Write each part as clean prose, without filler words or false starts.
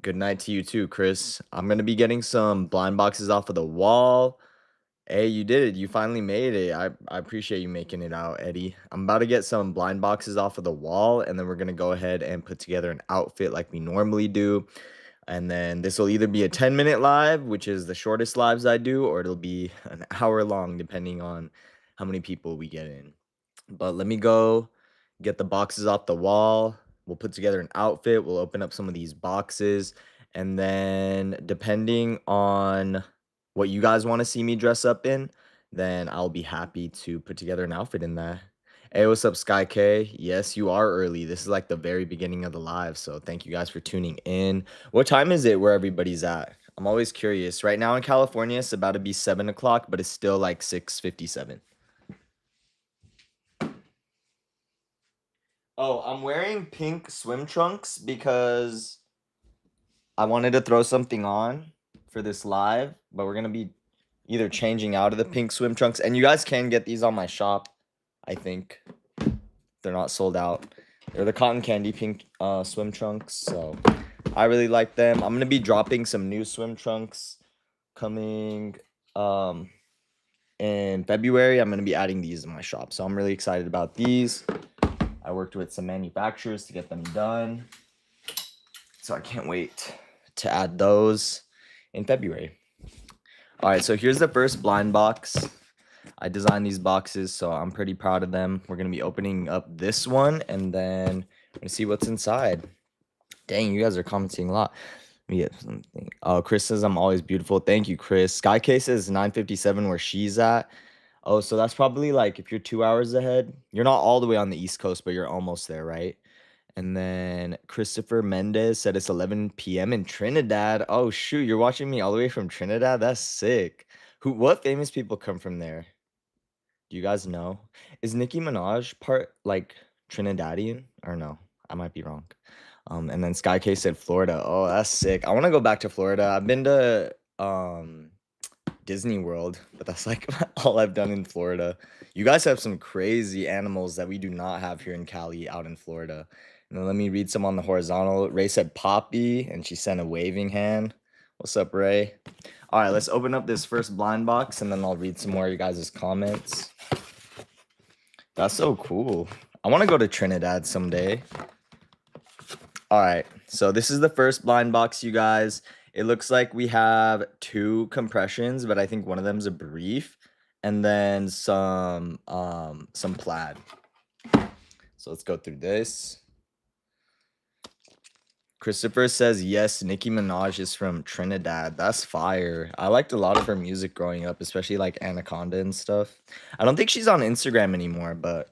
Good night to you too, Chris. I'm gonna be getting some blind boxes off of the wall. Hey, you did it. You finally made it. I appreciate you making it out, Eddie. I'm about to get some blind boxes off of the wall, and then we're gonna go ahead and put together an outfit like we normally do. And then this will either be a 10-minute live, which is the shortest lives I do, or it'll be an hour long, depending on how many people we get in. But let me go get the boxes off the wall. We'll put together an outfit. We'll open up some of these boxes. And then, depending on what you guys want to see me dress up in, then I'll be happy to put together an outfit in that. Hey, what's up, Sky K? Yes, you are early. This is like the very beginning of the live. So, thank you guys for tuning in. What time is it where everybody's at? I'm always curious. Right now in California, it's about to be 7 o'clock, but it's still like 6:57. Oh, I'm wearing pink swim trunks because I wanted to throw something on for this live, but we're gonna be either changing out of the pink swim trunks, and you guys can get these on my shop, I think. They're not sold out. They're the cotton candy pink swim trunks, so I really like them. I'm gonna be dropping some new swim trunks coming in February. I'm gonna be adding these in my shop, so I'm really excited about these. I worked with some manufacturers to get them done. So I can't wait to add those in February. All right, so here's the first blind box. I designed these boxes, so I'm pretty proud of them. We're going to be opening up this one, and then we're going to see what's inside. Dang, you guys are commenting a lot. Let me get something. Oh, Chris says I'm always beautiful. Thank you, Chris. Skycase says 9:57 where she's at. Oh, so that's probably like if you're 2 hours ahead. You're not all the way on the East Coast, but you're almost there, right? And then Christopher Mendez said it's 11 p.m. in Trinidad. Oh shoot, you're watching me all the way from Trinidad? That's sick. What famous people come from there? Do you guys know? Is Nicki Minaj part like Trinidadian or no? I might be wrong. And then Sky K said Florida. Oh, that's sick. I want to go back to Florida. I've been to Disney World, but that's like all I've done in Florida. You guys have some crazy animals that we do not have here in Cali out in Florida. And then let me read some on the horizontal. Ray said Poppy, and she sent a waving hand. What's up, Ray? All right, let's open up this first blind box, and then I'll read some more of you guys' comments. That's so cool. I want to go to Trinidad someday. All right, so this is the first blind box, you guys. It looks like we have two compressions, but I think one of them is a brief, and then some plaid. So let's go through this. Christopher says yes, Nicki Minaj is from Trinidad. That's fire. I liked a lot of her music growing up, especially like Anaconda and stuff. I don't think she's on Instagram anymore, but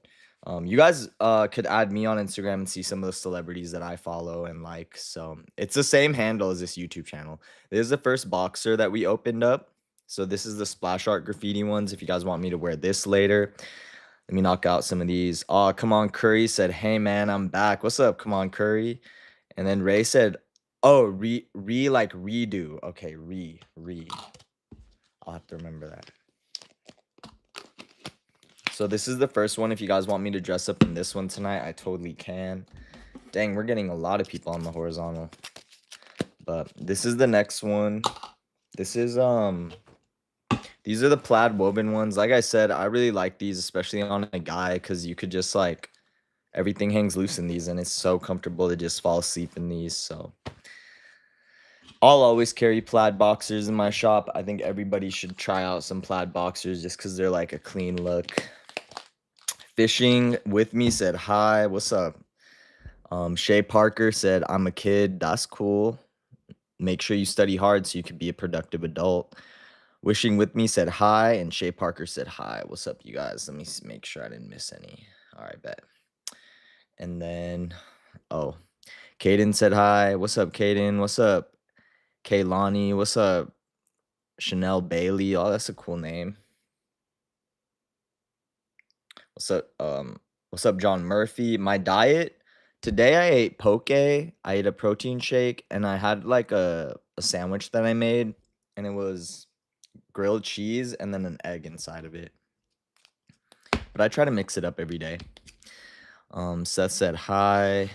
you guys could add me on Instagram and see some of the celebrities that I follow and like. So it's the same handle as this YouTube channel. This is the first boxer that we opened up. So this is the splash art graffiti ones. If you guys want me to wear this later, let me knock out some of these. Oh, come on, Curry said, "Hey man, I'm back. What's up? Come on, Curry." And then Ray said, "Oh, like redo." Okay, re. I'll have to remember that. So this is the first one. If you guys want me to dress up in this one tonight, I totally can. Dang, we're getting a lot of people on the horizontal. But this is the next one. This is these are the plaid woven ones. Like I said, I really like these, especially on a guy, because you could just like everything hangs loose in these, and it's so comfortable to just fall asleep in these. So I'll always carry plaid boxers in my shop. I think everybody should try out some plaid boxers just because they're like a clean look. Fishing with me said hi. What's up? Shay Parker said I'm a kid. That's cool. Make sure you study hard so you can be a productive adult. Wishing with me said hi, and Shay Parker said hi. What's up, you guys? Let me make sure I didn't miss any. All right, bet. And then, oh, Kaden said hi. What's up, Kaden? What's up, Kaylani? What's up, Chanel Bailey? Oh, that's a cool name. What's up, John Murphy? My diet today, I ate poke, I ate a protein shake, and I had like a sandwich that I made, and it was grilled cheese and then an egg inside of it. But I try to mix it up every day. Seth said hi.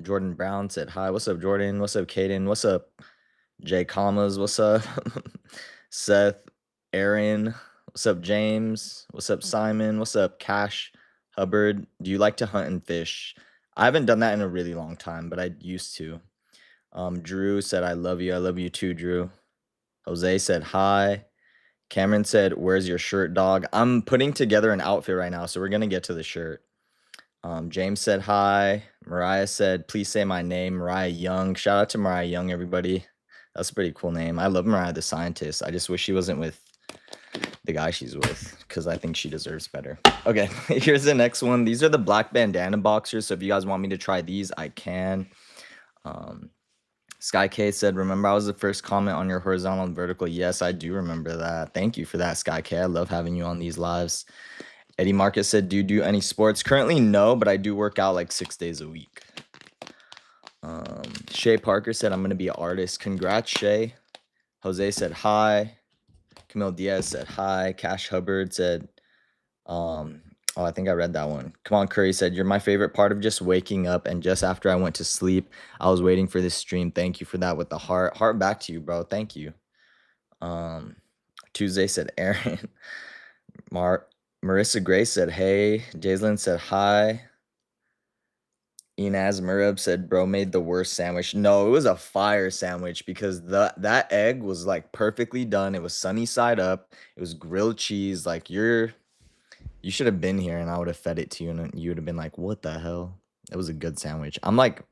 Jordan Brown said hi. What's up, Jordan? What's up, Caden? What's up, Jay Commas? What's up, Seth? Aaron? What's up, James? What's up, Simon? What's up, Cash Hubbard? Do you like to hunt and fish? I haven't done that in a really long time, but I used to. Drew said, I love you. I love you too, Drew. Jose said hi. Cameron said, where's your shirt, dog? I'm putting together an outfit right now, so we're going to get to the shirt. James said hi. Mariah said, please say my name, Mariah Young. Shout out to Mariah Young, everybody. That's a pretty cool name. I love Mariah the Scientist. I just wish she wasn't with the guy she's with because I think she deserves better. Okay, here's the next one. These are the black bandana boxers, so if you guys want me to try these, I can. Sky K said, remember I was the first comment on your horizontal and vertical? Yes, I do remember that. Thank you for that, Sky K. I love having you on these lives. Eddie Marcus said, do you do any sports? Currently, no, but I do work out like 6 days a week. Shay Parker said, I'm going to be an artist. Congrats, Shay. Jose said, hi. Camille Diaz said, hi. Cash Hubbard said, oh, I think I read that one. Come on, Curry said, you're my favorite part of just waking up. And just after I went to sleep, I was waiting for this stream. Thank you for that with the heart. Heart back to you, bro. Thank you. Tuesday said, Aaron. Marissa Gray said, hey. Jaislyn said, hi. Inaz Murab said, bro made the worst sandwich. No, it was a fire sandwich because that egg was like perfectly done. It was sunny side up. It was grilled cheese. Like you should have been here and I would have fed it to you and you would have been like, what the hell? It was a good sandwich. I'm like,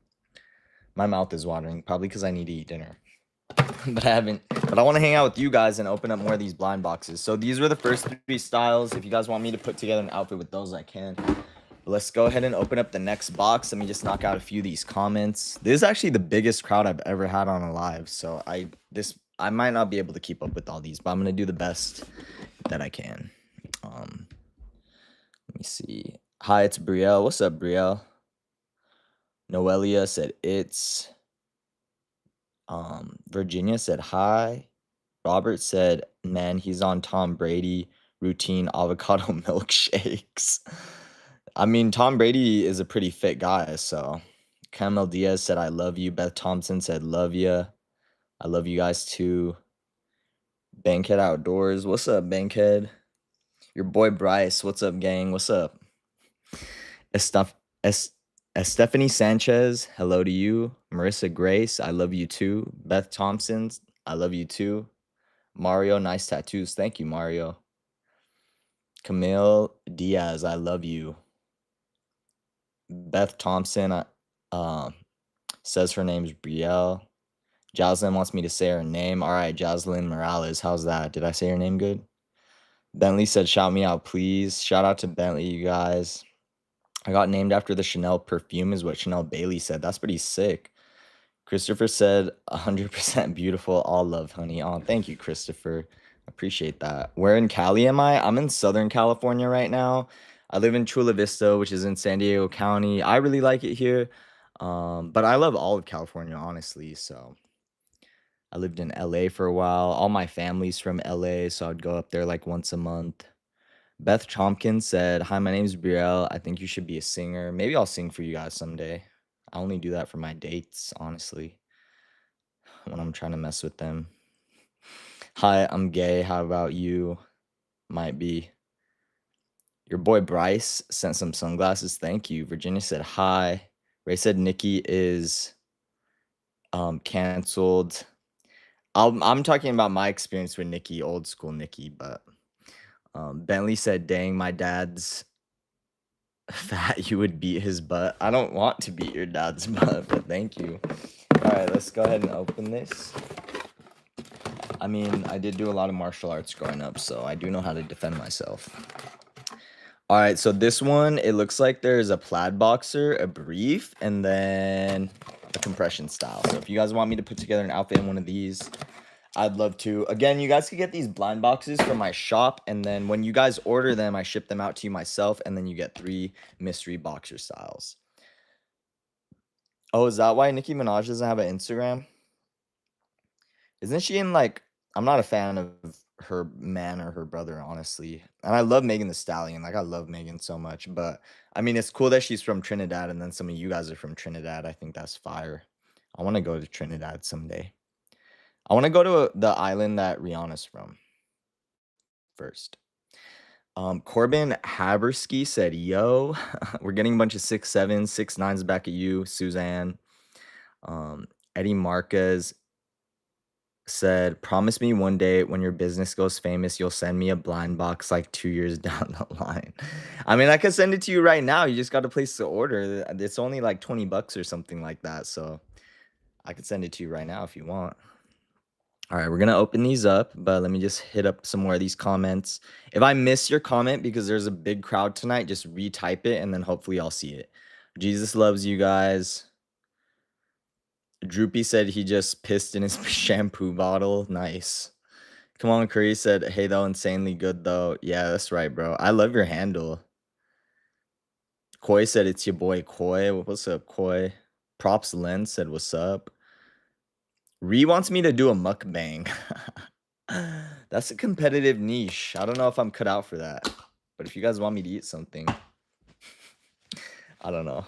my mouth is watering probably because I need to eat dinner. But I haven't. But I want to hang out with you guys and open up more of these blind boxes. So these were the first 3 styles. If you guys want me to put together an outfit with those, I can. But let's go ahead and open up the next box. Let me just knock out a few of these comments. This is actually the biggest crowd I've ever had on a live. So I might not be able to keep up with all these, but I'm gonna do the best that I can. Let me see. Hi, it's Brielle. What's up, Brielle? Noelia said it's. Virginia said hi. Robert said, man, he's on Tom Brady routine avocado milkshakes. I mean, Tom Brady is a pretty fit guy, so. Camel Diaz said, I love you. Beth Thompson said, love you. I love you guys too. Bankhead Outdoors. What's up, Bankhead? Your boy Bryce. What's up, gang? What's up? Stephanie Sanchez, hello to you. Marissa Grace, I love you too. Beth Thompson, I love you too. Mario, nice tattoos. Thank you, Mario. Camille Diaz, I love you. Beth Thompson says her name's Brielle. Jocelyn wants me to say her name. All right, Jocelyn Morales, how's that? Did I say her name good? Bentley said, shout me out, please. Shout out to Bentley, you guys. I got named after the Chanel perfume is what Chanel Bailey said. That's pretty sick. Christopher said, 100% beautiful. All love, honey. Oh, thank you, Christopher. Appreciate that. Where in Cali am I? I'm in Southern California right now. I live in Chula Vista, which is in San Diego County. I really like it here. But I love all of California, honestly. So I lived in LA for a while. All my family's from LA, so I'd go up there like once a month. Beth Chompkins said, hi, my name is Brielle. I think you should be a singer. Maybe I'll sing for you guys someday. I only do that for my dates, honestly, when I'm trying to mess with them. Hi, I'm gay. How about you? Might be. Your boy Bryce sent some sunglasses. Thank you. Virginia said hi. Ray said Nikki is canceled. I'm talking about my experience with Nikki, old school Nikki, but Bentley said, dang, my dad's fat, you would beat his butt. I don't want to beat your dad's butt, but thank you. All right, let's go ahead and open this. I mean, I did do a lot of martial arts growing up, so I do know how to defend myself. All right, so this one, it looks like there's a plaid boxer, a brief, and then a compression style. So if you guys want me to put together an outfit in one of these, I'd love to. Again, you guys could get these blind boxes from my shop, and then when you guys order them, I ship them out to you myself, and then you get 3 mystery boxer styles. Oh, is that why Nicki Minaj doesn't have an Instagram? Isn't she in, like, I'm not a fan of her man or her brother, honestly. And I love Megan the Stallion. Like I love Megan so much. But I mean, it's cool that she's from Trinidad, and then some of you guys are from Trinidad. I think that's fire. I want to go to Trinidad someday. I want to go to the island that Rihanna's from first. Corbin Habersky said, "Yo, we're getting a bunch of 6'7", 6'9s back at you, Suzanne." Um, Eddie Marquez said, "Promise me one day when your business goes famous, you'll send me a blind box like 2 years down the line." I mean, I could send it to you right now. You just got to place the order. It's only like 20 bucks or something like that. So I could send it to you right now if you want. All right, we're going to open these up, but let me just hit up some more of these comments. If I miss your comment because there's a big crowd tonight, just retype it and then hopefully I'll see it. Jesus loves you guys. Droopy said he just pissed in his shampoo bottle. Nice. Come on, Curry said, "Hey, though, insanely good, though." Yeah, that's right, bro. I love your handle. Koi said, "It's your boy, Koi." What's up, Koi? Props Len said, "What's up?" Ree wants me to do a mukbang. That's a competitive niche. I don't know if I'm cut out for that. But if you guys want me to eat something, I don't know.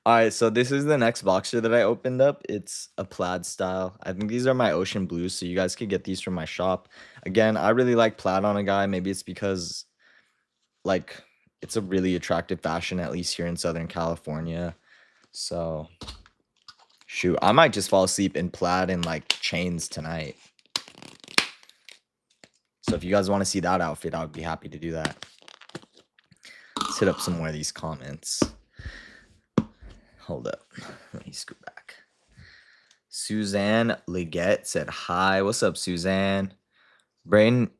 All right, so this is the next boxer that I opened up. It's a plaid style. I think these are my ocean blues, so you guys could get these from my shop. Again, I really like plaid on a guy. Maybe it's because, like, it's a really attractive fashion, at least here in Southern California. So, shoot, I might just fall asleep in plaid and, like, chains tonight. So if you guys want to see that outfit, I would be happy to do that. Let's hit up some more of these comments. Hold up. Let me scoot back. Suzanne Leggett said, "Hi, what's up, Suzanne?" Brainayala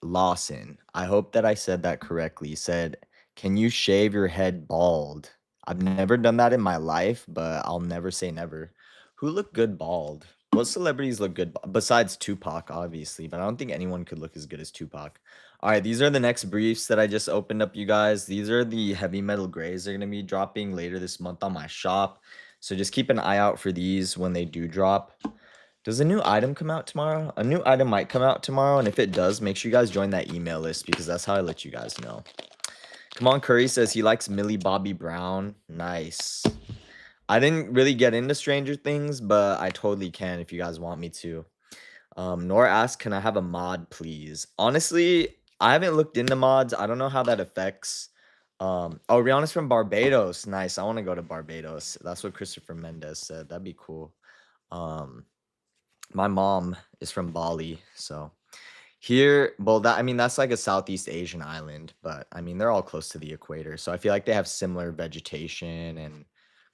Lawson, I hope that I said that correctly, said, "Can you shave your head bald?" I've never done that in my life, but I'll never say never. Who look good bald? What celebrities look good besides Tupac, obviously, but I don't think anyone could look as good as Tupac. All right, these are the next briefs that I just opened up, you guys. These are the heavy metal grays. They're going to be dropping later this month on my shop. So just keep an eye out for these when they do drop. Does a new item come out tomorrow? A new item might come out tomorrow, and if it does, make sure you guys join that email list because that's how I let you guys know. Come on, Curry says he likes Millie Bobby Brown. Nice. I didn't really get into Stranger Things, but I totally can if you guys want me to. Nora asked, "Can I have a mod, please?" Honestly, I haven't looked into mods. I don't know how that affects. Oh, Rihanna's from Barbados. Nice. I want to go to Barbados. That's what Christopher Mendez said. That'd be cool. My mom is from Bali, so here, well, I mean, that's like a Southeast Asian island, but I mean, they're all close to the equator, so I feel like they have similar vegetation and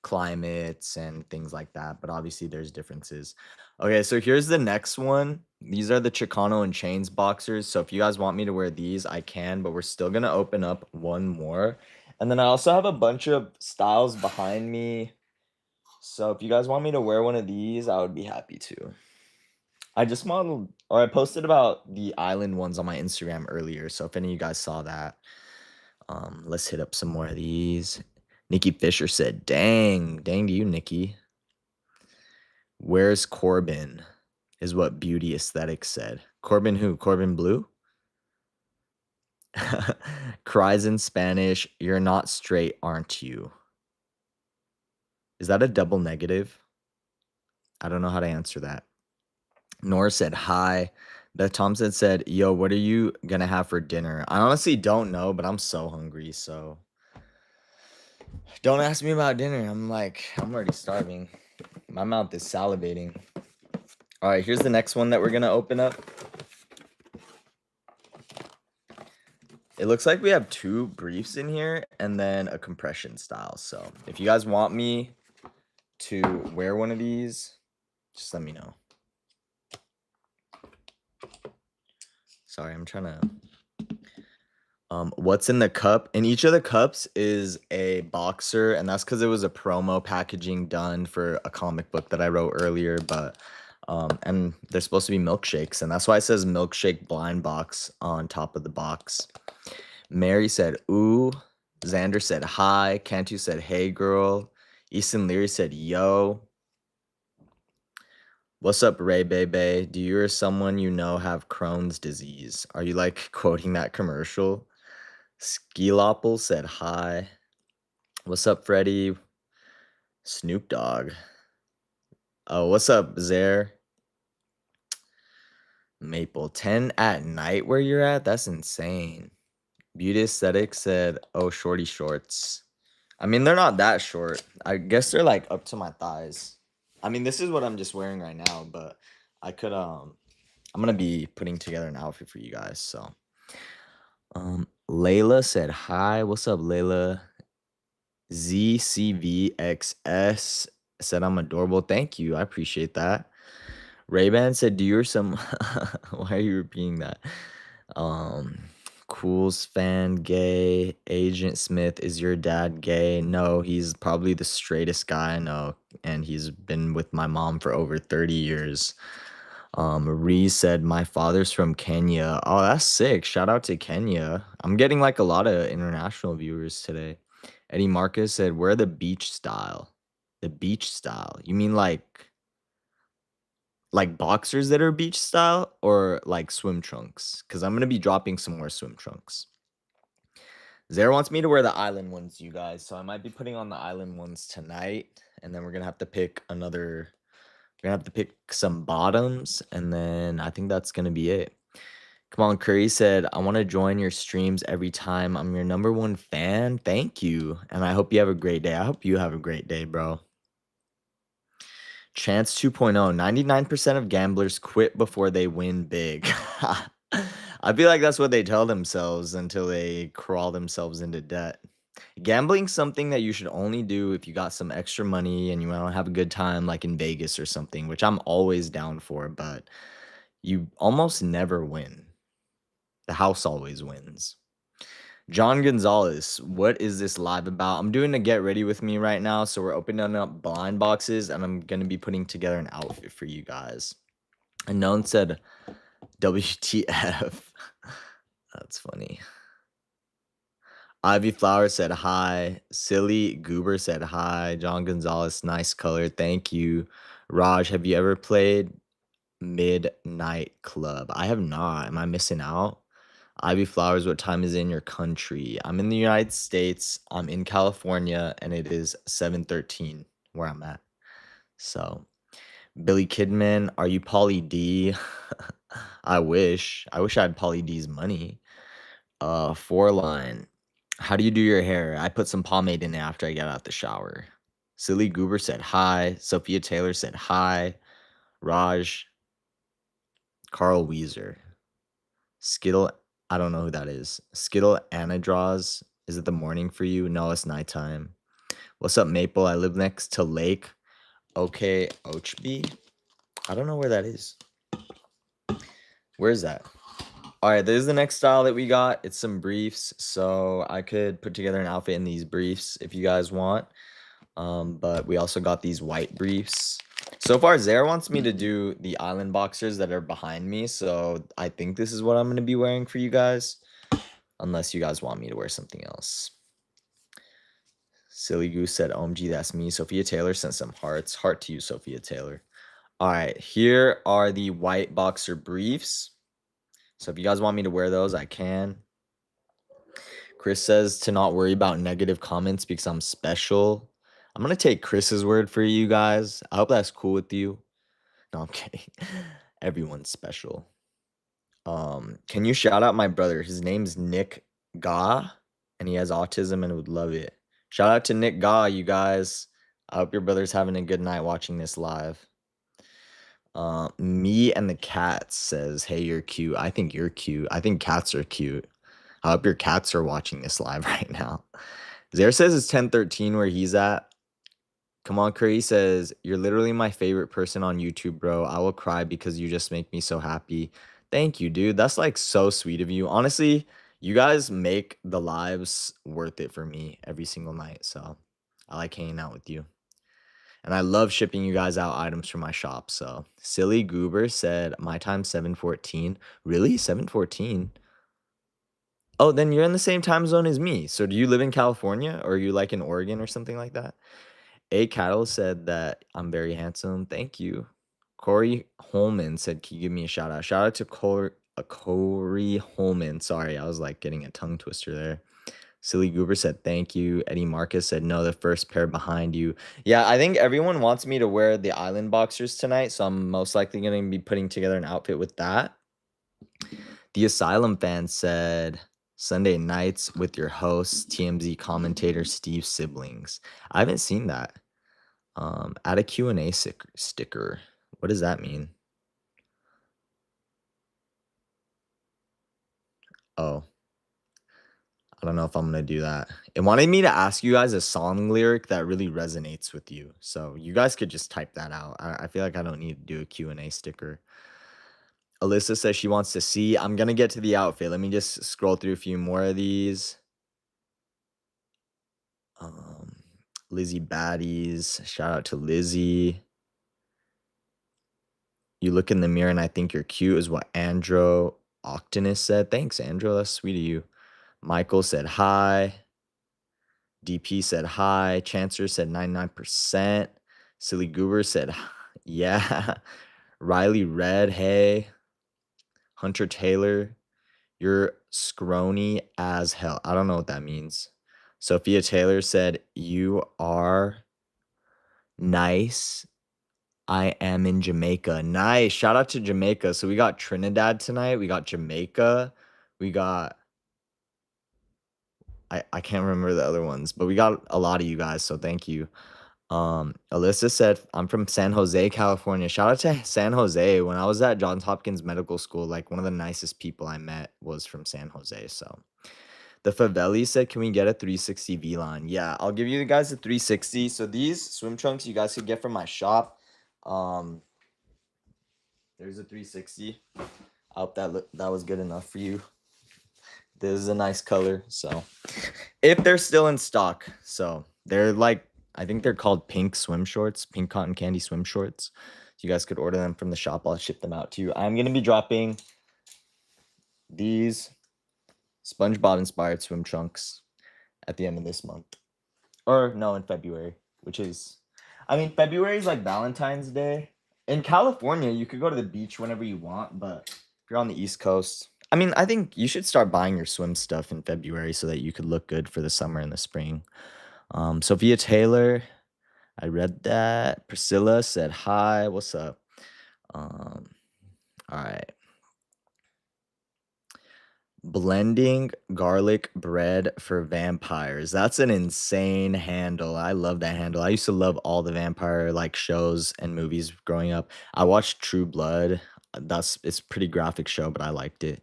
climates and things like that, but obviously there's differences. Okay, so here's the next one. These are the Chicano and Chains boxers, so if you guys want me to wear these, I can, but we're still gonna open up one more. And then I also have a bunch of styles behind me, so if you guys want me to wear one of these, I would be happy to. I just modeled, or I posted about the island ones on my Instagram earlier. So if any of you guys saw that, let's hit up some more of these. Nikki Fisher said, "Dang, dang to you, Nikki." Where's Corbin? Is what Beauty Aesthetics said. Corbin who? Corbin Blue? Cries in Spanish, "You're not straight, aren't you?" Is that a double negative? I don't know how to answer that. Nora said, "Hi." Beth Thompson said, "Yo, what are you gonna have for dinner?" I honestly don't know, but I'm so hungry, so don't ask me about dinner. I'm already starving. My mouth is salivating. All right, here's the next one that we're gonna open up. It looks like we have 2 briefs in here and then a compression style. So if you guys want me to wear one of these, just let me know. Sorry, I'm trying to. What's in the cup? And each of the cups is a boxer, and that's because it was a promo packaging done for a comic book that I wrote earlier. But and they're supposed to be milkshakes, and that's why it says milkshake blind box on top of the box. Mary said, "Ooh." Xander said, "Hi." Cantu said, "Hey, girl." Easton Leary said, "Yo." What's up, Ray Bebe? Do you or someone you know have Crohn's disease? Are you like quoting that commercial? Skilopple said hi. What's up, Freddie? Snoop Dogg. Oh, what's up, Zare? Maple. 10 at night where you're at? That's insane. Beauty Aesthetic said, oh, shorty shorts. I mean, they're not that short. I guess they're like up to my thighs. I mean, this is what I'm just wearing right now, but I could I'm gonna be putting together an outfit for you guys. So Layla said hi. What's up, Layla? ZCVXS said I'm adorable. Thank you. I appreciate that. Ray-Ban said, do you or some why are you repeating that? Um Cools fan gay. Agent Smith, is your dad gay? No, he's probably the straightest guy I know, and he's been with my mom for over 30 years. Ree said, my father's from Kenya. Oh, that's sick. Shout out to Kenya. I'm getting like a lot of international viewers today. Eddie Marcus said, wear the beach style. The beach style. You mean like boxers that are beach style or like swim trunks? Because I'm gonna be dropping some more swim trunks. Zara wants me to wear the island ones, you guys. So I might be putting on the island ones tonight. And then we're gonna have to pick another. We're gonna have to pick some bottoms, and then I think that's gonna be it. Come on, Curry said, I want to join your streams every time. I'm your number one fan. Thank you. And I hope you have a great day. I hope you have a great day, bro. Chance 2.0. 99% of gamblers quit before they win big. I feel like that's what they tell themselves until they crawl themselves into debt. Gambling's something that you should only do if you got some extra money and you want to have a good time, like in Vegas or something, which I'm always down for, but you almost never win. The house always wins. John Gonzalez, what is this live about? I'm doing a get ready with me right now, so we're opening up blind boxes, and I'm going to be putting together an outfit for you guys. Unknown said, WTF. That's funny. Ivy Flower said hi. Silly Goober said hi. John Gonzalez, nice color. Thank you. Raj, have you ever played Midnight Club? I have not. Am I missing out? Ivy Flowers, what time is it in your country? I'm in the United States. I'm in California, and it is 7:13 where I'm at. So, Billy Kidman, are you Pauly D? I wish. I wish I had Pauly D's money. Four line. How do you do your hair? I put some pomade in it after I get out the shower. Silly Goober said hi. Sophia Taylor said hi. Raj. Carl Weezer. Skittle. I don't know who that is. Skittle Anadraws. Is it the morning for you? No, it's nighttime. What's up, Maple? I live next to Lake. Okay, Ochby. I don't know where that is. Where is that? All right, there's the next style that we got. It's some briefs, so I could put together an outfit in these briefs if you guys want. But we also got these white briefs. So far, Zara wants me to do the island boxers that are behind me, so I think this is what I'm going to be wearing for you guys, unless you guys want me to wear something else. Silly Goose said, OMG, that's me. Sophia Taylor sent some hearts. Heart to you, Sophia Taylor. All right, here are the white boxer briefs. So if you guys want me to wear those, I can. Chris says to not worry about negative comments because I'm special. I'm going to take Chris's word for you guys. I hope that's cool with you. No, I'm kidding. Everyone's special. Can you shout out my brother? His name's Nick Ga, and he has autism and would love it. Shout out to Nick Ga, you guys. I hope your brother's having a good night watching this live. Me and the Cats says, hey, you're cute. I think you're cute. I think cats are cute. I hope your cats are watching this live right now. Zare says it's 10:13 where he's at. Come on, Curry says, you're literally my favorite person on YouTube, bro. I will cry because you just make me so happy. Thank you, dude. That's like so sweet of you. Honestly, you guys make the lives worth it for me every single night. So I like hanging out with you. And I love shipping you guys out items from my shop. So Silly Goober said, my time 7:14. Really? 7:14? Oh, then you're in the same time zone as me. So do you live in California or are you like in Oregon or something like that? A Cattle said that I'm very handsome. Thank you. Corey Holman said, "Can you give me a shout out?" Shout out to Corey Holman. Sorry, I was like getting a tongue twister there. Silly Goober said, "Thank you." Eddie Marcus said, "No, the first pair behind you." Yeah, I think everyone wants me to wear the Island Boxers tonight, so I'm most likely going to be putting together an outfit with that. The Asylum fan said, "Sunday nights with your host, TMZ commentator Steve Siblings." I haven't seen that. Add a Q&A sticker. What does that mean? Oh, I don't know if I'm gonna do that. It wanted me to ask you guys a song lyric that really resonates with you. So you guys could just type that out. I feel like I don't need to do a Q&A sticker. Alyssa says she wants to see. I'm gonna get to the outfit. Let me just scroll through a few more of these. Lizzie Baddies. Shout out to Lizzie. You look in the mirror and I think you're cute is what Andro Octonus said. Thanks, Andro. That's sweet of you. Michael said hi. DP said hi. Chancer said 99%. Silly Goober said yeah. Riley Red, hey. Hunter Taylor, you're scrawny as hell. I don't know what that means. Sophia Taylor said, "You are nice. I am in Jamaica." Nice. Shout out to Jamaica. So we got Trinidad tonight. We got Jamaica. We got I can't remember the other ones, but we got a lot of you guys, so thank you. Alyssa said, "I'm from San Jose, California." Shout out to San Jose. When I was at Johns Hopkins Medical School, like one of the nicest people I met was from San Jose. So the Faveli said, "Can we get a 360 V-line?" Yeah, I'll give you guys a 360. So these swim trunks you guys could get from my shop. There's a 360. I hope that was good enough for you. This is a nice color. So if they're still in stock, so they're like, I think they're called pink swim shorts, pink cotton candy swim shorts. So you guys could order them from the shop. I'll ship them out to you. I'm going to be dropping these SpongeBob inspired swim trunks at the end of this month. Or no, in February, which is, I mean, February is like Valentine's Day. In California, you could go to the beach whenever you want, but if you're on the East Coast, I mean, I think you should start buying your swim stuff in February so that you could look good for the summer and the spring. Sophia Taylor, I read that. Priscilla said hi. What's up? All right. Blending garlic bread for vampires. That's an insane handle. I love that handle. I used to love all the vampire like shows and movies growing up. I watched True Blood. It's a pretty graphic show, but I liked it.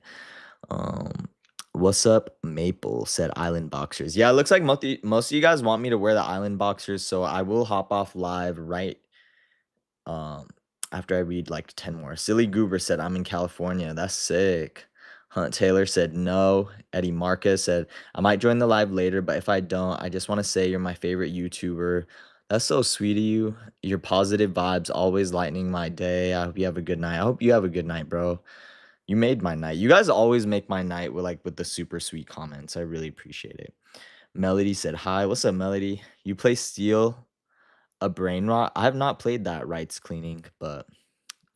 What's up, Maple said Island Boxers. Yeah, it looks like most of you guys want me to wear the Island Boxers, so I will hop off live right after I read like 10 more. Silly Goober said, "I'm in California." That's sick. Hunt Taylor said no. Eddie Marcus said, "I might join the live later, but if I don't, I just want to say you're my favorite YouTuber." That's so sweet of you. Your positive vibes always lightening my day. I hope you have a good night. I hope you have a good night, bro. You made my night. You guys always make my night with the super sweet comments. I really appreciate it. Melody said hi. What's up, Melody? You play Steel a Brain Rot? I have not played that rights cleaning, but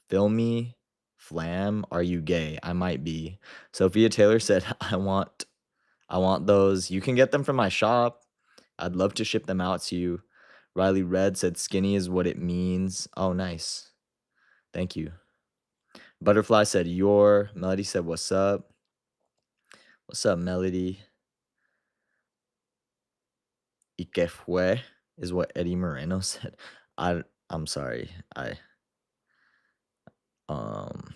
Filmy Flam, are you gay? I might be. Sophia Taylor said, I want those. You can get them from my shop. I'd love to ship them out to you. Riley Red said, "Skinny is what it means." Oh, nice. Thank you. Butterfly said, "Your." Melody said, "What's up?" What's up, Melody? "Y que fue" is what Eddie Moreno said. I'm sorry. Um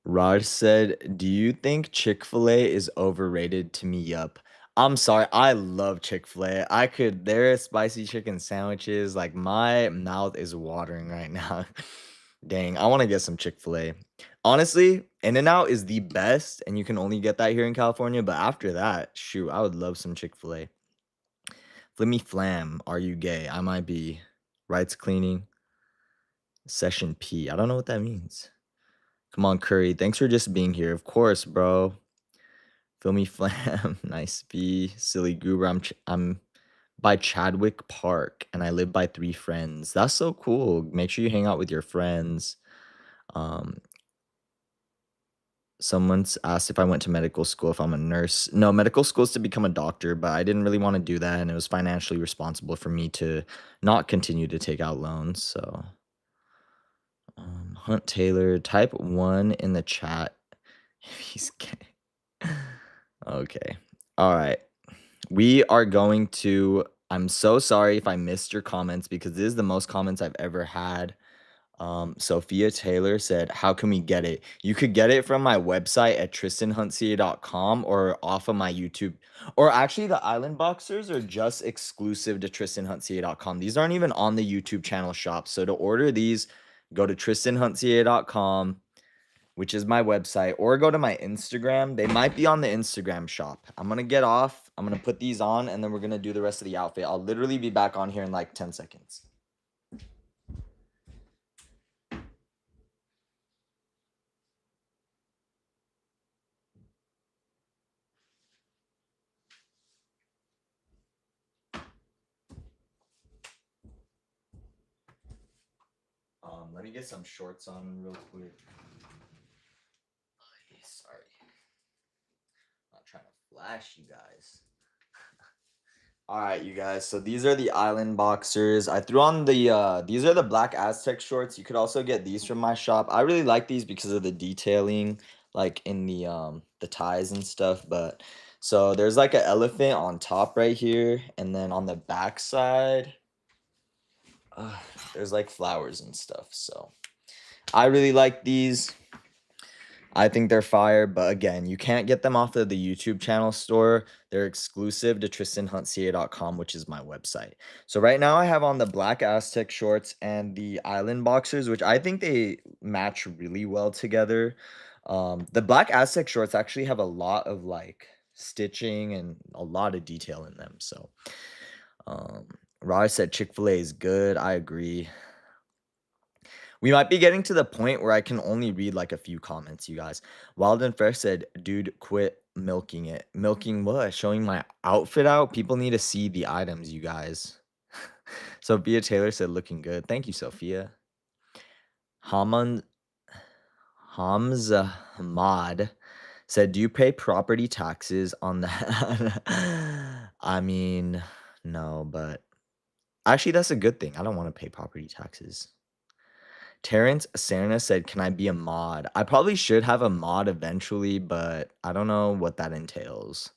Raj said, "Do you think Chick-fil-A is overrated?" To me, yup. I'm sorry, I love Chick-fil-A. Their spicy chicken sandwiches, like my mouth is watering right now. Dang, I want to get some Chick-fil-A. Honestly, In-N-Out is the best, and you can only get that here in California. But after that, shoot, I would love some Chick-fil-A. Flimmy Flam, are you gay? I might be. Rights cleaning. Session P. I don't know what that means. Come on, Curry. Thanks for just being here. Of course, bro. Filmy Flam. Nice B. Silly Goober. I'm by Chadwick Park, and I live by 3 friends. That's so cool. Make sure you hang out with your friends. Um, Someone's asked if I went to medical school, if I'm a nurse. No, medical school is to become a doctor, but I didn't really wanna do that, and it was financially responsible for me to not continue to take out loans, so, Hunt Taylor, type 1 in the chat if he's gay. Okay. Alright. We are going to I'm so sorry if I missed your comments because this is the most comments I've ever had. Sophia Taylor said, "How can we get it?" You could get it from my website at tristanhuntca.com or off of my YouTube. Or actually, the Island Boxers are just exclusive to tristanhuntca.com. These aren't even on the YouTube channel shop. So to order these, go to tristanhuntca.com, which is my website, or go to my Instagram. They might be on the Instagram shop. I'm gonna get off. I'm gonna put these on, and then we're gonna do the rest of the outfit. I'll literally be back on here in like 10 seconds. Let me get some shorts on real quick. Sorry. Not trying to flash you guys. All right, you guys. So these are the Island Boxers. I threw on the these are the black Aztec shorts. You could also get these from my shop. I really like these because of the detailing like in the ties and stuff, but so there's like an elephant on top right here, and then on the back side uh, there's like flowers and stuff. So I really like these. I think they're fire, but again, you can't get them off of the YouTube channel store. They're exclusive to tristanhuntca.com, which is my website. So right now I have on the black Aztec shorts and the Island Boxers, which I think they match really well together. The black Aztec shorts actually have a lot of like stitching and a lot of detail in them. So um, Raj said Chick-fil-A is good. I agree. We might be getting to the point where I can only read like a few comments, you guys. Wild and Fresh said, "Dude, quit milking it." Milking what? Showing my outfit out? People need to see the items, you guys. Sophia Taylor said, "Looking good." Thank you, Sophia. Haman Hamza Hamad said, "Do you pay property taxes on that?" I mean, no, but actually, that's a good thing. I don't want to pay property taxes. Terrence Serna said, "Can I be a mod?" I probably should have a mod eventually, but I don't know what that entails.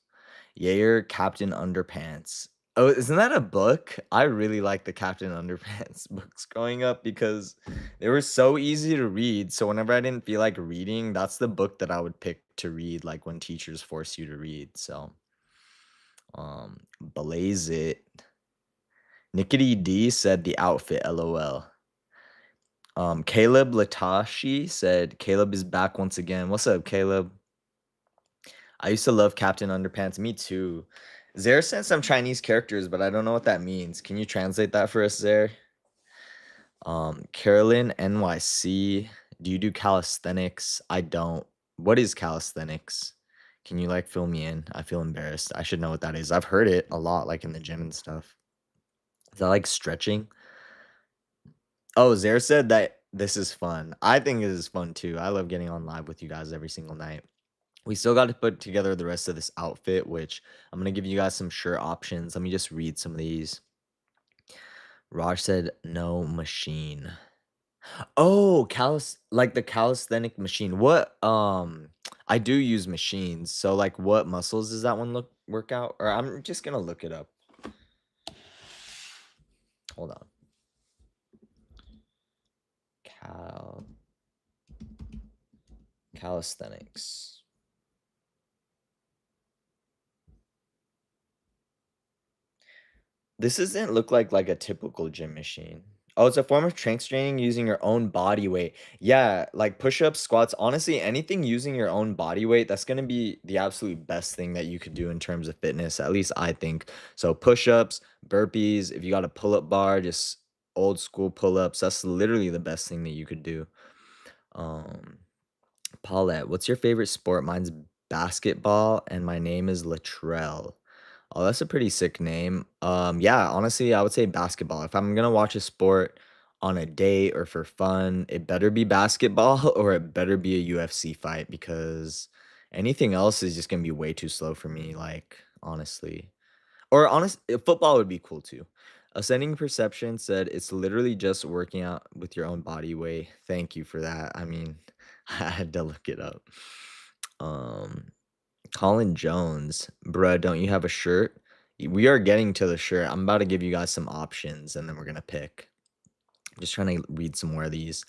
Yair Captain Underpants. Oh, isn't that a book? I really like the Captain Underpants books growing up because they were so easy to read. So whenever I didn't feel like reading, that's the book that I would pick to read, like when teachers force you to read. So, Blaze it. Nickety D said the outfit, LOL. Caleb Latashi said, "Caleb is back once again." What's up, Caleb? I used to love Captain Underpants. Me too. Zare sent some Chinese characters, but I don't know what that means. Can you translate that for us, Zare? Carolyn NYC. Do you do calisthenics? I don't. What is calisthenics? Can you like fill me in? I feel embarrassed. I should know what that is. I've heard it a lot, like in the gym and stuff. Is that like stretching? Oh, Zare said that this is fun. I think it is fun too. I love getting on live with you guys every single night. We still got to put together the rest of this outfit, which I'm going to give you guys some shirt options. Let me just read some of these. Raj said, "No machine." Oh, like the calisthenic machine. What, I do use machines. So like what muscles does that one work out? Or I'm just going to look it up. Hold on. Calisthenics. This doesn't look like a typical gym machine. Oh, it's a form of strength training using your own body weight. Yeah, like push-ups, squats, honestly, anything using your own body weight, that's gonna be the absolute best thing that you could do in terms of fitness. At least I think. So push-ups, burpees, if you got a pull-up bar, just old school pull-ups, that's literally the best thing that you could do. Um, Paulette, what's your favorite sport? Mine's basketball, and my name is Latrell. Oh, that's a pretty sick name. Yeah, honestly, I would say basketball. If I'm gonna watch a sport on a date or for fun, it better be basketball or it better be a UFC fight because anything else is just gonna be way too slow for me, like, honestly. Or football would be cool too. Ascending Perception said it's literally just working out with your own body weight. Thank you for that. I mean, I had to look it up. Um, Colin Jones, bruh, don't you have a shirt? We are getting to the shirt. I'm about to give you guys some options and then we're gonna pick. Just trying to read some more of these.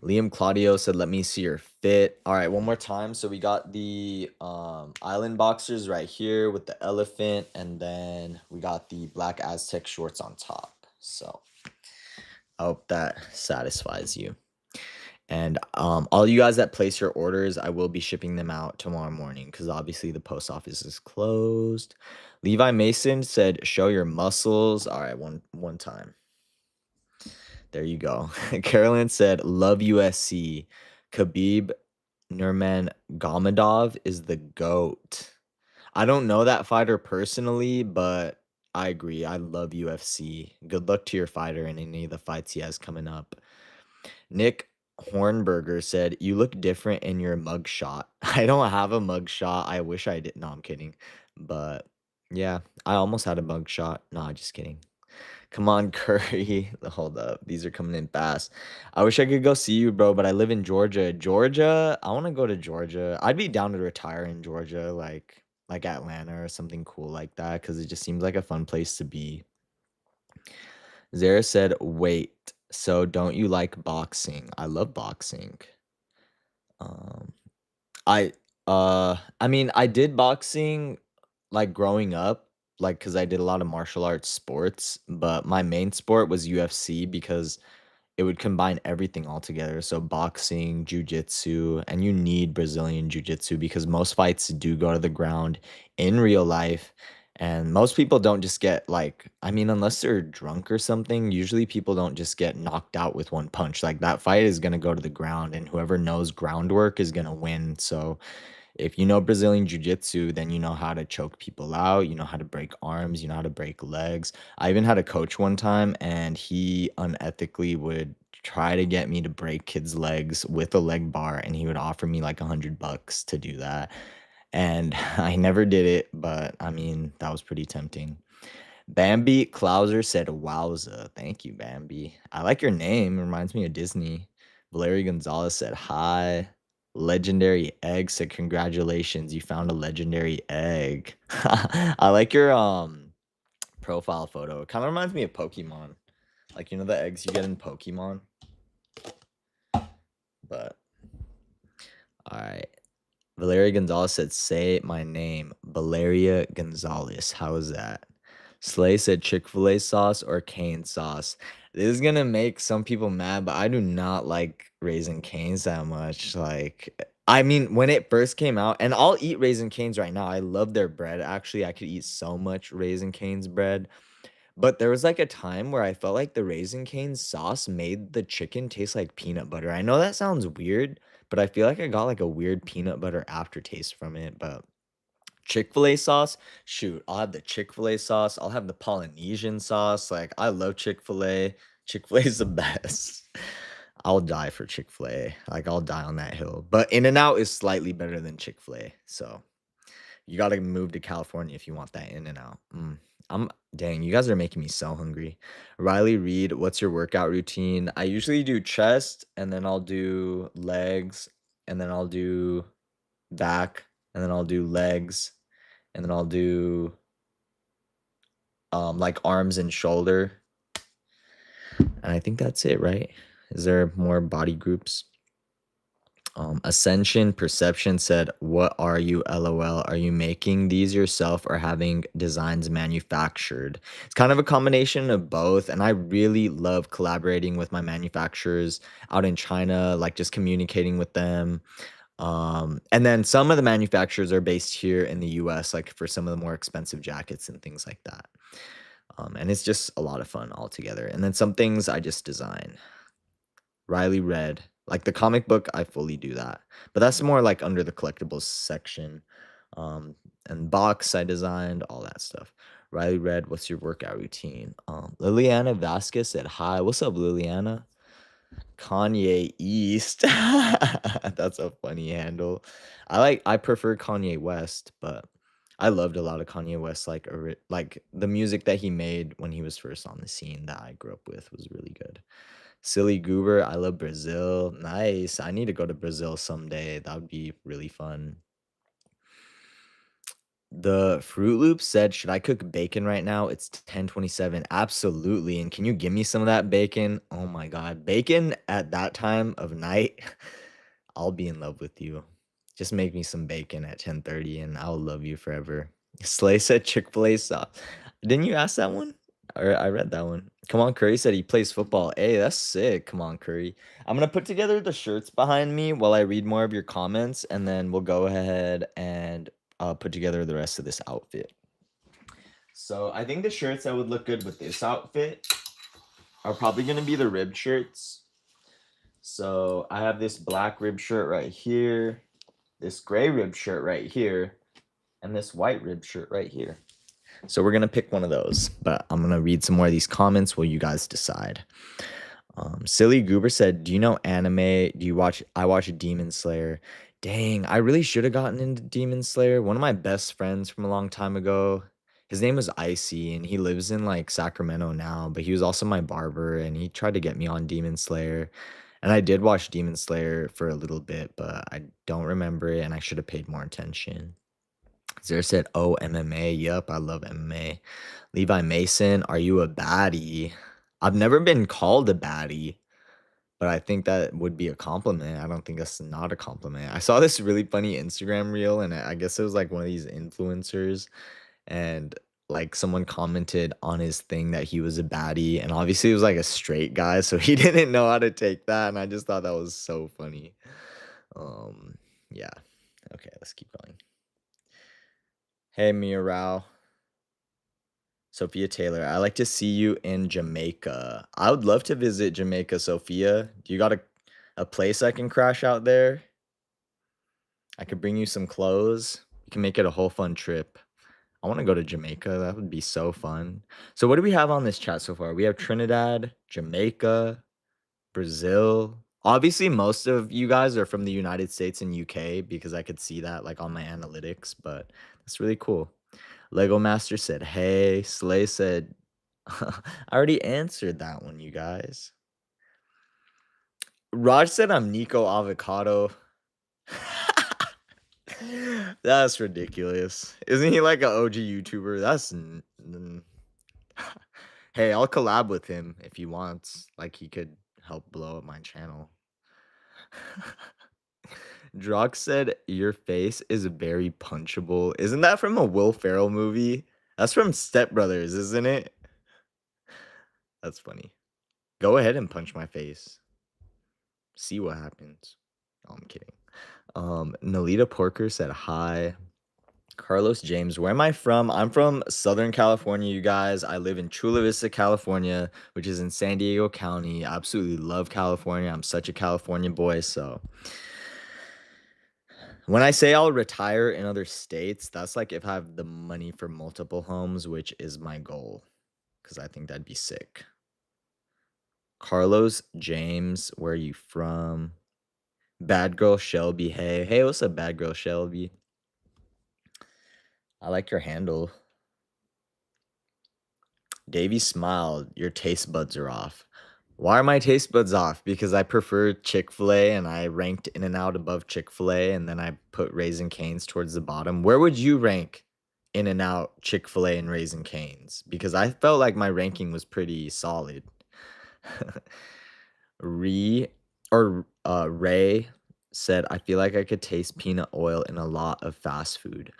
Liam Claudio said, "Let me see your fit." All right, one more time. So we got the island boxers right here with the elephant, and then we got the black Aztec shorts on top. So I hope that satisfies you. And all you guys that place your orders, I will be shipping them out tomorrow morning because obviously the post office is closed. Levi Mason said, "Show your muscles." All right, one time. There you go. Carolyn said, "Love USC. Khabib Nurmagomedov is the GOAT." I don't know that fighter personally, but I agree. I love UFC. Good luck to your fighter in any of the fights he has coming up. Nick Hornberger said, "You look different in your mugshot." I don't have a mugshot. I wish I did. No, I'm kidding. But yeah, I almost had a mugshot. Nah, just kidding. Come on, Curry. Hold up. These are coming in fast. I wish I could go see you, bro, but I live in Georgia. Georgia, I want to go to Georgia. I'd be down to retire in Georgia, like Atlanta or something cool like that, because it just seems like a fun place to be. Zara said, "Wait, so don't you like boxing?" I love boxing. Um, I I mean, I did boxing like growing up, like cuz I did a lot of martial arts sports, but my main sport was UFC because it would combine everything all together. So boxing, jujitsu, and you need Brazilian jiu-jitsu because most fights do go to the ground in real life. And most people don't just get like, I mean, unless they're drunk or something, usually people don't just get knocked out with one punch. Like that fight is gonna go to the ground, and whoever knows groundwork is gonna win. So if you know Brazilian jiu-jitsu, then you know how to choke people out, you know how to break arms, you know how to break legs. I even had a coach one time and he unethically would try to get me to break kids' legs with a leg bar and he would offer me like $100 to do that. And I never did it, but I mean, that was pretty tempting. Bambi Klauser said, "Wowza." Thank you, Bambi. I like your name. Reminds me of Disney. Valerie Gonzalez said, "Hi." Legendary Egg said, "Congratulations, you found a legendary egg." I like your profile photo. It kind of reminds me of Pokemon. Like, you know the eggs you get in Pokemon? But all right. Valeria Gonzalez said, "Say my name." Valeria Gonzalez. How is that? Slay said Chick-fil-A sauce or cane sauce. This is gonna make some people mad, but I do not like Raisin Canes that much. Like, I mean, when it first came out, and I'll eat Raisin Canes right now. I love their bread. Actually, I could eat so much Raisin Canes bread. But there was like a time where I felt like the Raisin Cane's sauce made the chicken taste like peanut butter. I know that sounds weird, but I feel like I got like a weird peanut butter aftertaste from it. But Chick-fil-A sauce, shoot, I'll have the Chick-fil-A sauce. I'll have the Polynesian sauce. Like, I love Chick-fil-A. Chick-fil-A is the best. I'll die for Chick-fil-A. Like, I'll die on that hill. But In-N-Out is slightly better than Chick-fil-A. So you gotta move to California if you want that In-N-Out. Dang, you guys are making me so hungry. Riley Reed, what's your workout routine? I usually do chest, and then I'll do legs, and then I'll do back, and then I'll do legs, and then I'll do like arms and shoulder. And I think that's it, right? Is there more body groups? Ascension Perception said, "What are you, LOL? Are you making these yourself or having designs manufactured?" It's kind of a combination of both. And I really love collaborating with my manufacturers out in China, like just communicating with them. And then some of the manufacturers are based here in the US, like for some of the more expensive jackets and things like that. And it's just a lot of fun altogether. And then some things I just design. Riley Red. Like the comic book, I fully do that. But that's more like under the collectibles section. Um, and box I designed, all that stuff. Riley Red, what's your workout routine? Liliana Vasquez said, hi, what's up, Liliana? Kanye East. That's a funny handle. I prefer Kanye West, but I loved a lot of Kanye West like the music that he made when he was first on the scene that I grew up with was really good. Silly Goober, I love Brazil. Nice. I need to go to Brazil someday. That would be really fun. The Fruit Loop said, "Should I cook bacon right now? It's 10:27." Absolutely. And can you give me some of that bacon? Oh my God. Bacon at that time of night, I'll be in love with you. Just make me some bacon at 10:30 and I'll love you forever. Slay said Chick-fil-A sauce. Didn't you ask that one? Or I read that one. Come on, Curry said he plays football. Hey, that's sick. Come on, Curry. I'm gonna put together the shirts behind me while I read more of your comments, and then we'll go ahead and put together the rest of this outfit. So I think the shirts that would look good with this outfit are probably gonna be the ribbed shirts. So I have this black rib shirt right here, this gray rib shirt right here, and this white rib shirt right here. So we're gonna pick one of those, but I'm gonna read some more of these comments while you guys decide. Silly Goober said, "Do you know anime? Do you watch? I watch Demon Slayer. Dang, I really should have gotten into Demon Slayer. One of my best friends from a long time ago, his name was Icy, and he lives in like Sacramento now. But he was also my barber, and he tried to get me on Demon Slayer. And I did watch Demon Slayer for a little bit, but I don't remember it, and I should have paid more attention." Zara said, "Oh, MMA. Yup, I love MMA." Levi Mason, "Are you a baddie?" I've never been called a baddie, but I think that would be a compliment. I don't think that's not a compliment. I saw this really funny Instagram reel, and I guess it was like one of these influencers, and like someone commented on his thing that he was a baddie, and obviously it was like a straight guy, so he didn't know how to take that, and I just thought that was so funny. Um, yeah. Okay, let's keep going. Hey, Mia Rao. Sophia Taylor, I like to see you in Jamaica. I would love to visit Jamaica, Sophia. Do you got a place I can crash out there? I could bring you some clothes. We can make it a whole fun trip. I want to go to Jamaica. That would be so fun. So, what do we have on this chat so far? We have Trinidad, Jamaica, Brazil. Obviously, most of you guys are from the United States and UK because I could see that like on my analytics, but that's really cool. Lego Master said, hey. Slay said, I already answered that one, you guys. Raj said I'm Nico Avocado. That's ridiculous. Isn't he like an OG YouTuber? Hey, I'll collab with him if he wants. Like he could help blow up my channel. Drox said your face is very punchable. Isn't that from a Will Ferrell movie? That's from Step Brothers, isn't it? That's funny. Go ahead and punch my face. See what happens. Oh, I'm kidding. Nalita Porker said hi. Carlos James, where am I from? I'm from Southern California, you guys. I live in Chula Vista, California, which is in San Diego County. I absolutely love California. I'm such a California boy. So when I say I'll retire in other states, that's like if I have the money for multiple homes, which is my goal, because I think that'd be sick. Carlos James, where are you from? Bad Girl Shelby, hey. Hey, what's up, Bad Girl Shelby? I like your handle. Davey smiled. Your taste buds are off. Why are my taste buds off? Because I prefer Chick-fil-A and I ranked In-N-Out above Chick-fil-A and then I put Raising Cane's towards the bottom. Where would you rank In-N-Out, Chick-fil-A, and Raising Cane's? Because I felt like my ranking was pretty solid. Ray said, I feel like I could taste peanut oil in a lot of fast food.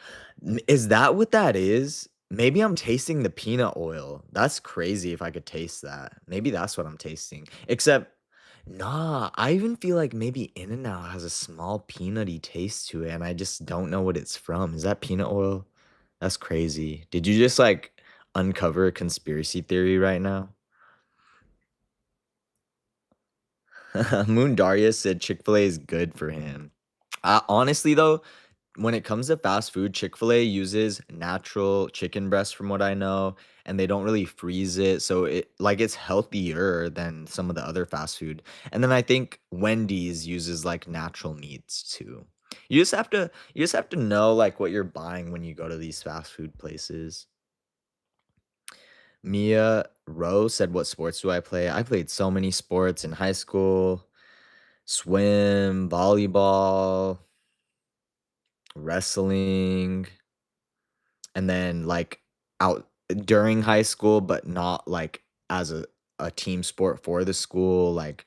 Is that what that is? Maybe I'm tasting the peanut oil. That's crazy if I could taste that. Maybe that's what I'm tasting. Except, nah, I even feel like maybe In-N-Out has a small peanutty taste to it, and I just don't know what it's from. Is that peanut oil? That's crazy. Did you just like uncover a conspiracy theory right now? Moon Darius said Chick-fil-A is good for him. Honestly, though, when it comes to fast food, Chick-fil-A uses natural chicken breast from what I know, and they don't really freeze it, so it's healthier than some of the other fast food. And then I think Wendy's uses like natural meats too. You just have to know like what you're buying when you go to these fast food places. Mia Rose said, "What sports do I play?" I played so many sports in high school: swim, volleyball, wrestling, and then like out during high school, but not like as a team sport for the school, like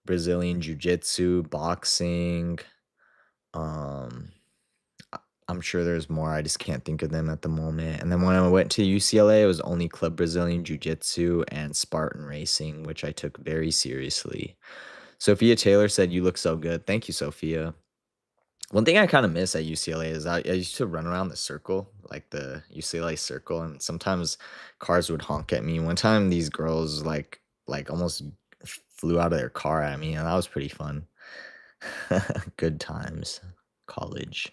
Brazilian jiu-jitsu, boxing. Um, I'm sure there's more. I just can't think of them at the moment. And then when I went to UCLA, it was only Club Brazilian Jiu-Jitsu and Spartan Racing, which I took very seriously. Sophia Taylor said, "You look so good." Thank you, Sophia. One thing I kind of miss at UCLA is I used to run around the circle, like the UCLA circle, and sometimes cars would honk at me. One time, these girls like almost flew out of their car at me, and that was pretty fun. Good times, college.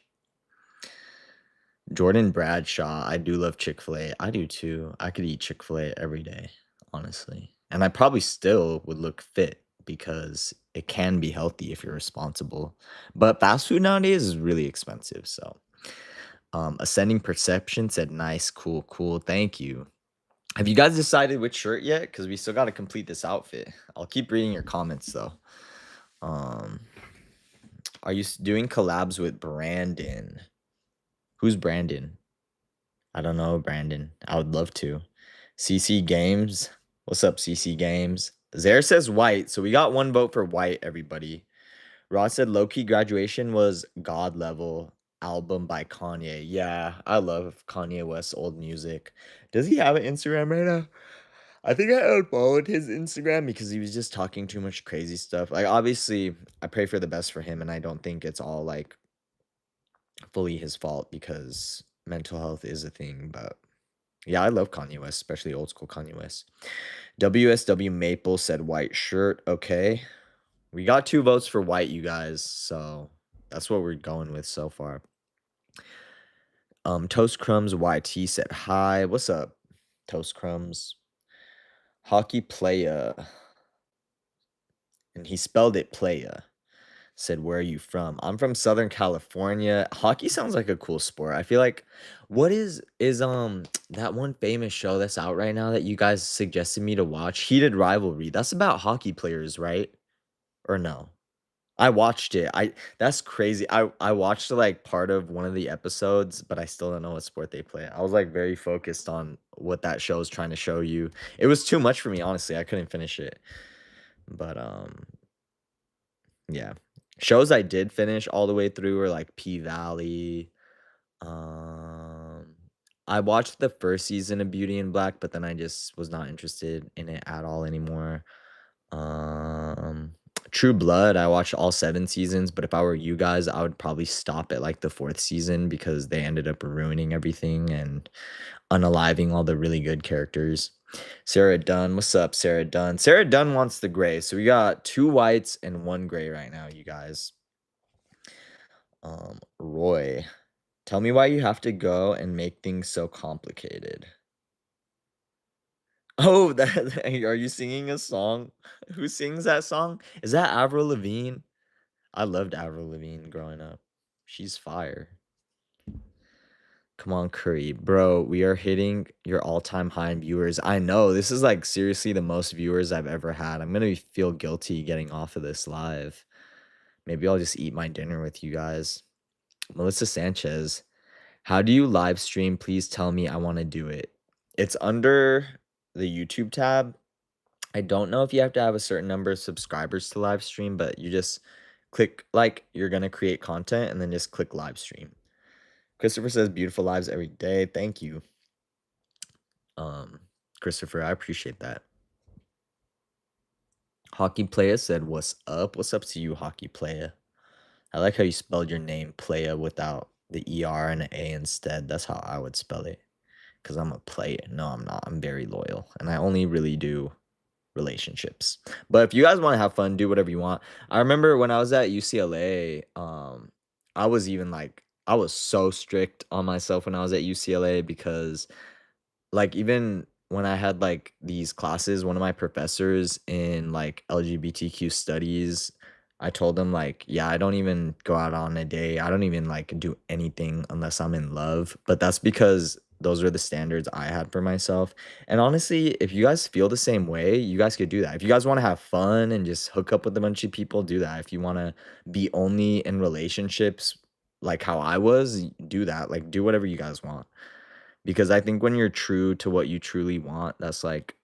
Jordan Bradshaw, I do love Chick-fil-A. I do too. I could eat Chick-fil-A every day, honestly. And I probably still would look fit because it can be healthy if you're responsible. But fast food nowadays is really expensive. So, Ascending Perception said, "Nice, cool, cool. Thank you." Have you guys decided which shirt yet? Because we still got to complete this outfit. I'll keep reading your comments though. Um, are you doing collabs with Brandon? Who's Brandon? I don't know, Brandon. I would love to. CC Games. What's up, CC Games? Zaire says white, so we got one vote for white, everybody. Ross said low key graduation was God level album by Kanye. Yeah, I love Kanye West's old music. Does he have an Instagram right now? I think I unfollowed his Instagram because he was just talking too much crazy stuff. Like, obviously, I pray for the best for him, and I don't think it's all like fully his fault because mental health is a thing, but yeah, I love Kanye West, especially old school Kanye West. WSW Maple said white shirt. Okay. We got 2 votes for white, you guys. So that's what we're going with so far. Toast Crumbs YT said hi. What's up, Toast Crumbs? Hockey playa. And he spelled it playa. Said, "Where are you from?" I'm from Southern California. Hockey sounds like a cool sport. I feel like what is that one famous show that's out right now that you guys suggested me to watch? Heated Rivalry. That's about hockey players, right? Or no? I watched it. That's crazy. I watched like part of one of the episodes, but I still don't know what sport they play. I was like very focused on what that show is trying to show you. It was too much for me, honestly. I couldn't finish it. But yeah. Shows I did finish all the way through were like P-Valley. Um, I watched the first season of Beauty and Black, but then I just was not interested in it at all anymore. Um, True Blood, I watched all 7 seasons, but if I were you guys, I would probably stop at like the 4th season because they ended up ruining everything and unaliving all the really good characters. Sarah Dunn, what's up, Sarah Dunn? Sarah Dunn wants the gray, so we got 2 whites and 1 gray right now, you guys. Roy, tell me why you have to go and make things so complicated. Oh, that are you singing a song? Who sings that song? Is that Avril Lavigne? I loved Avril Lavigne growing up. She's fire. Come on, Curry. Bro, we are hitting your all-time high in viewers. I know. This is like seriously the most viewers I've ever had. I'm gonna feel guilty getting off of this live. Maybe I'll just eat my dinner with you guys. Melissa Sanchez, how do you live stream? Please tell me. I want to do it. It's under the YouTube tab. I don't know if you have to have a certain number of subscribers to live stream, but you just click like you're gonna create content and then just click live stream. Christopher says beautiful lives every day. Thank you. Christopher, I appreciate that. Hockey Playa said, "What's up? What's up to you, Hockey Playa?" I like how you spelled your name, Playa, without the ER and an A instead. That's how I would spell it. Because I'm a player. No, I'm not. I'm very loyal. And I only really do relationships. But if you guys want to have fun, do whatever you want. I remember when I was at UCLA, I was even like I was so strict on myself when I was at UCLA because, like, even when I had, like, these classes, one of my professors in, like, LGBTQ studies, I told him, like, "Yeah, I don't even go out on a date. I don't even, like, do anything unless I'm in love." But that's because those are the standards I had for myself. And honestly, if you guys feel the same way, you guys could do that. If you guys wanna have fun and just hook up with a bunch of people, do that. If you wanna be only in relationships like how I was, do that. Like, do whatever you guys want. Because I think when you're true to what you truly want, that's like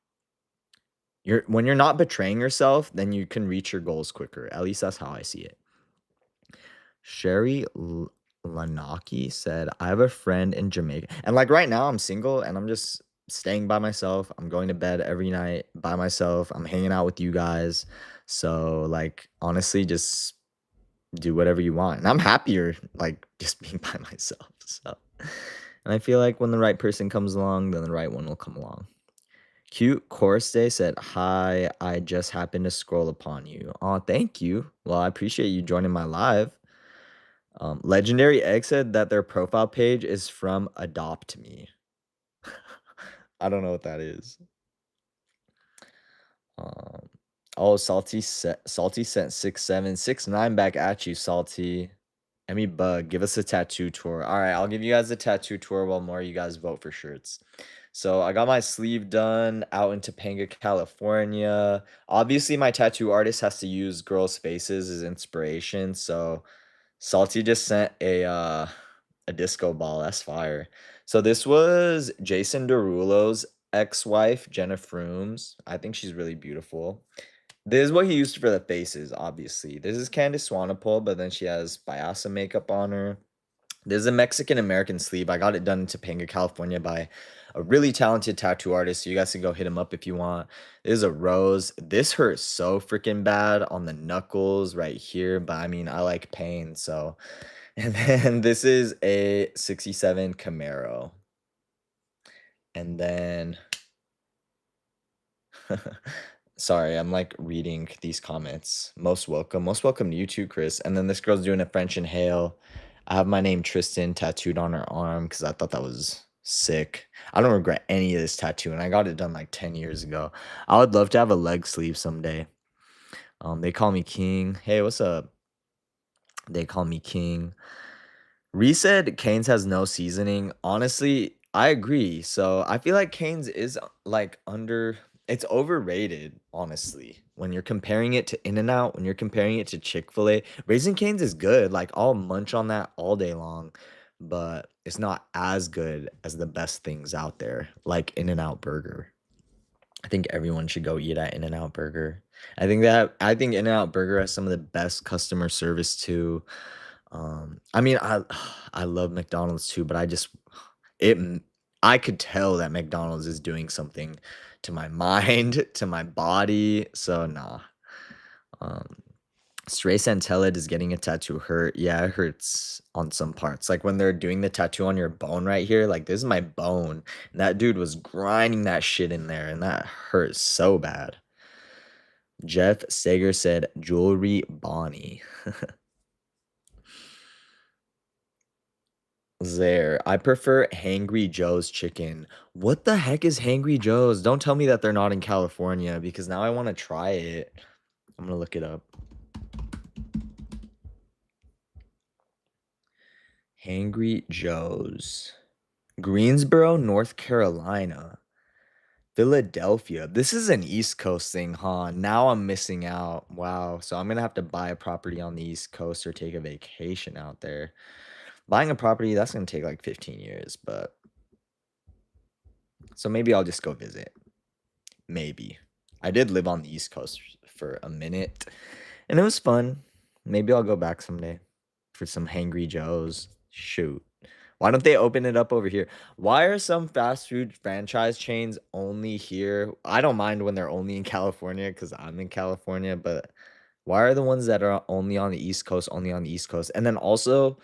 you're when you're not betraying yourself, then you can reach your goals quicker. At least that's how I see it. Sherry Lanaki said, I have a friend in Jamaica. And like right now, I'm single and I'm just staying by myself. I'm going to bed every night by myself. I'm hanging out with you guys. So, like, honestly, just do whatever you want. And I'm happier, like, just being by myself. So, and I feel like when the right person comes along, then the right one will come along. Cute Chorus Day said, Hi, I just happened to scroll upon you. Oh, thank you. Well, I appreciate you joining my live. Legendary Egg said that their profile page is from Adopt Me. I don't know what that is. Um, oh, Salty sent 6769 back at you, Salty. Emmy Bug, give us a tattoo tour. All right, I'll give you guys a tattoo tour while more of you guys vote for shirts. So I got my sleeve done out in Topanga, California. Obviously, my tattoo artist has to use girls' faces as inspiration. So Salty just sent a disco ball. That's fire. So this was Jason Derulo's ex-wife, Jenna Frooms. I think she's really beautiful. This is what he used for the faces, obviously. This is Candice Swanepoel, but then she has Bayasa makeup on her. This is a Mexican-American sleeve. I got it done in Topanga, California by a really talented tattoo artist. So you guys can go hit him up if you want. This is a rose. This hurts so freaking bad on the knuckles right here. But I mean, I like pain. So, and then this is a 67 Camaro. And then sorry, I'm like reading these comments. Most welcome. Most welcome to you too, Chris. And then this girl's doing a French inhale. I have my name Tristan tattooed on her arm because I thought that was sick. I don't regret any of this tattoo, and I got it done like 10 years ago. I would love to have a leg sleeve someday. They call me King. Hey, what's up? They call me King. Reese said Cane's has no seasoning. Honestly, I agree. So I feel like Cane's is like it's overrated, honestly. When you're comparing it to In-N-Out, when you're comparing it to Chick-fil-A, Raising Cane's is good. Like I'll munch on that all day long, but it's not as good as the best things out there, like In-N-Out Burger. I think everyone should go eat at In-N-Out Burger. I think In-N-Out Burger has some of the best customer service too. I mean, I love McDonald's too, but it I could tell that McDonald's is doing something to my mind, to my body. So nah. Um, Stray Santelid is getting a tattoo hurt. Yeah, it hurts on some parts. Like when they're doing the tattoo on your bone right here, like this is my bone. And that dude was grinding that shit in there, and that hurts so bad. Jeff Sager said, Jewelry Bonnie. There. I prefer Hangry Joe's chicken. What the heck is Hangry Joe's? Don't tell me that they're not in California because now I want to try it. I'm gonna look it up. Hangry Joe's. Greensboro, North Carolina. Philadelphia. This is an East Coast thing, huh? Now I'm missing out. Wow. So I'm gonna have to buy a property on the East Coast or take a vacation out there. Buying a property, that's gonna take like 15 years, but so maybe I'll just go visit. Maybe. I did live on the East Coast for a minute, and it was fun. Maybe I'll go back someday for some Hangry Joes. Shoot. Why don't they open it up over here? Why are some fast food franchise chains only here? I don't mind when they're only in California because I'm in California, but why are the ones that are only on the East Coast only on the East Coast? And then also,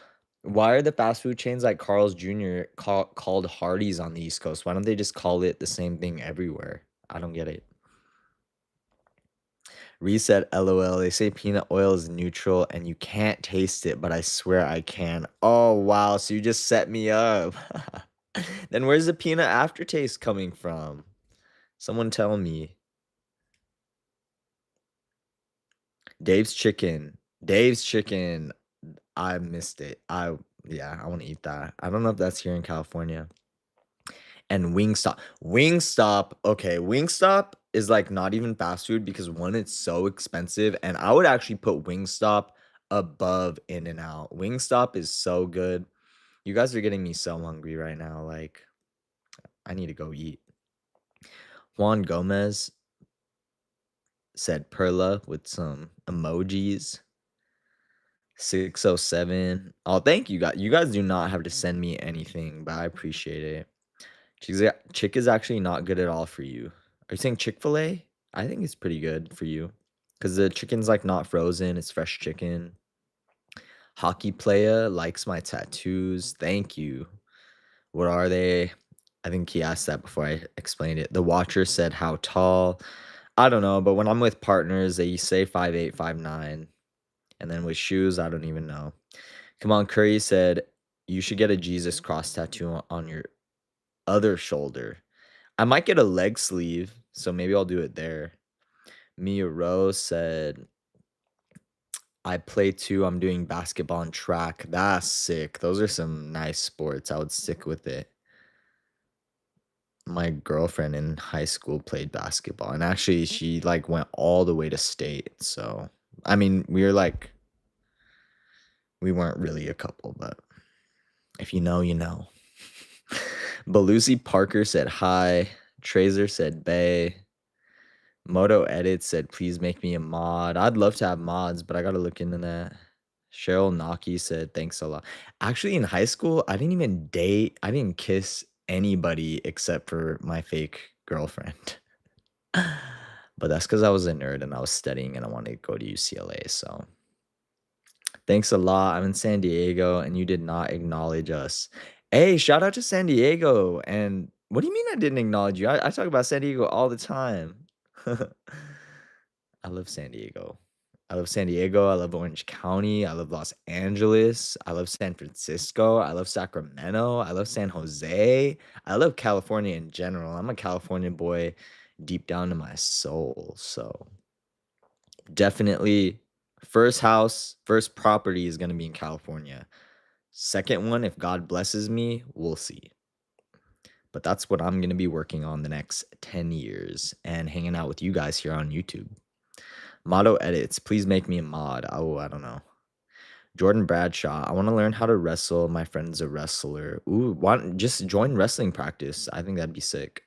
why are the fast food chains like Carl's Jr. Called Hardee's on the East Coast? Why don't they just call it the same thing everywhere? I don't get it. Reset LOL. They say peanut oil is neutral and you can't taste it, but I swear I can. Oh, wow. So you just set me up. Then where's the peanut aftertaste coming from? Someone tell me. Dave's chicken. Dave's chicken. I missed it. Yeah, I want to eat that. I don't know if that's here in California. And Wingstop. Wingstop, okay, Wingstop is like not even fast food because one, it's so expensive, and I would actually put Wingstop above In-N-Out. Wingstop is so good. You guys are getting me so hungry right now. Like, I need to go eat. Juan Gomez said Perla with some emojis. 607. Oh, thank you guys. You guys do not have to send me anything, but I appreciate it. Chick is actually not good at all for you. Are you saying Chick-fil-A? I think it's pretty good for you. Because the chicken's like not frozen, it's fresh chicken. Hockey player likes my tattoos. Thank you. What are they? I think he asked that before I explained it. The watcher said how tall. I don't know, but when I'm with partners, they say 5'8", 5'9". And then with shoes, I don't even know. Come on, Curry said you should get a Jesus cross tattoo on your other shoulder. I might get a leg sleeve, so maybe I'll do it there. Mia Rose said, I play too. I'm doing basketball and track. That's sick. Those are some nice sports. I would stick with it. My girlfriend in high school played basketball, and actually she like went all the way to state. So, I mean, we weren't really a couple, but if you know, you know. Belusi Parker said hi. Trazer said bay. Moto Edit said, please make me a mod. I'd love to have mods, but I gotta look into that. Cheryl Naki said, thanks a lot. Actually, in high school, I didn't even date. I didn't kiss anybody except for my fake girlfriend. But that's because I was a nerd and I was studying and I wanted to go to UCLA. So thanks a lot. I'm in San Diego and you did not acknowledge us. Hey, shout out to San Diego. And what do you mean I didn't acknowledge you? I talk about San Diego all the time. I love San Diego. I love San Diego. I love Orange County. I love Los Angeles. I love San Francisco. I love Sacramento. I love San Jose. I love California in general. I'm a California boy deep down in my soul. So definitely first house, first property is going to be in California. Second one, if God blesses me, we'll see. But that's what I'm going to be working on the next 10 years and hanging out with you guys here on YouTube. Motto edits. Please make me a mod. Oh, I don't know. Jordan Bradshaw. I want to learn how to wrestle. My friend's a wrestler. Ooh, just join wrestling practice. I think that'd be sick.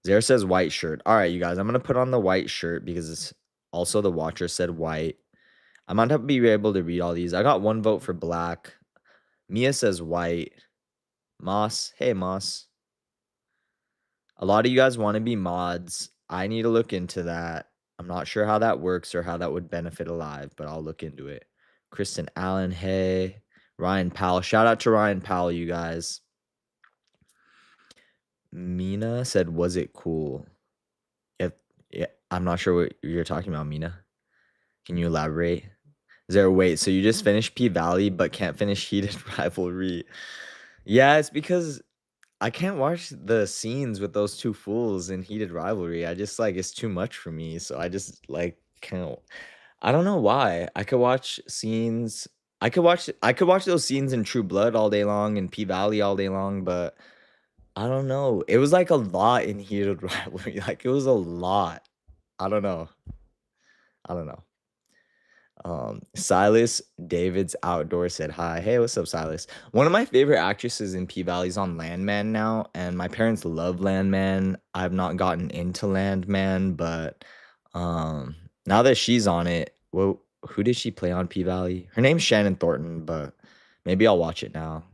Zara says white shirt. All right, you guys. I'm going to put on the white shirt because it's also the watcher said white. I might not be able to read all these. I got one vote for black. Mia says white. Moss. Hey, Moss. A lot of you guys want to be mods. I need to look into that. I'm not sure how that works or how that would benefit Alive, but I'll look into it. Kristen Allen, hey. Ryan Powell. Shout out to Ryan Powell, you guys. Mina said, was it cool? Yeah, I'm not sure what you're talking about, Mina. Can you elaborate? Is there a wait? So you just finished P Valley but can't finish Heated Rivalry? Yeah, it's because I can't watch the scenes with those two fools in Heated Rivalry. I just like it's too much for me. So I just like can't. I don't know why. I could watch scenes. I could watch those scenes in True Blood all day long and P Valley all day long, but I don't know. It was like a lot in Heated Rivalry. Like it was a lot. I don't know. I don't know. Silas David's Outdoor said hi. Hey, what's up, Silas? One of my favorite actresses in P Valley's on Landman now, and my parents love Landman. I've not gotten into Landman, but now that she's on it, well, who did she play on P Valley? Her name's Shannon Thornton, but maybe I'll watch it now.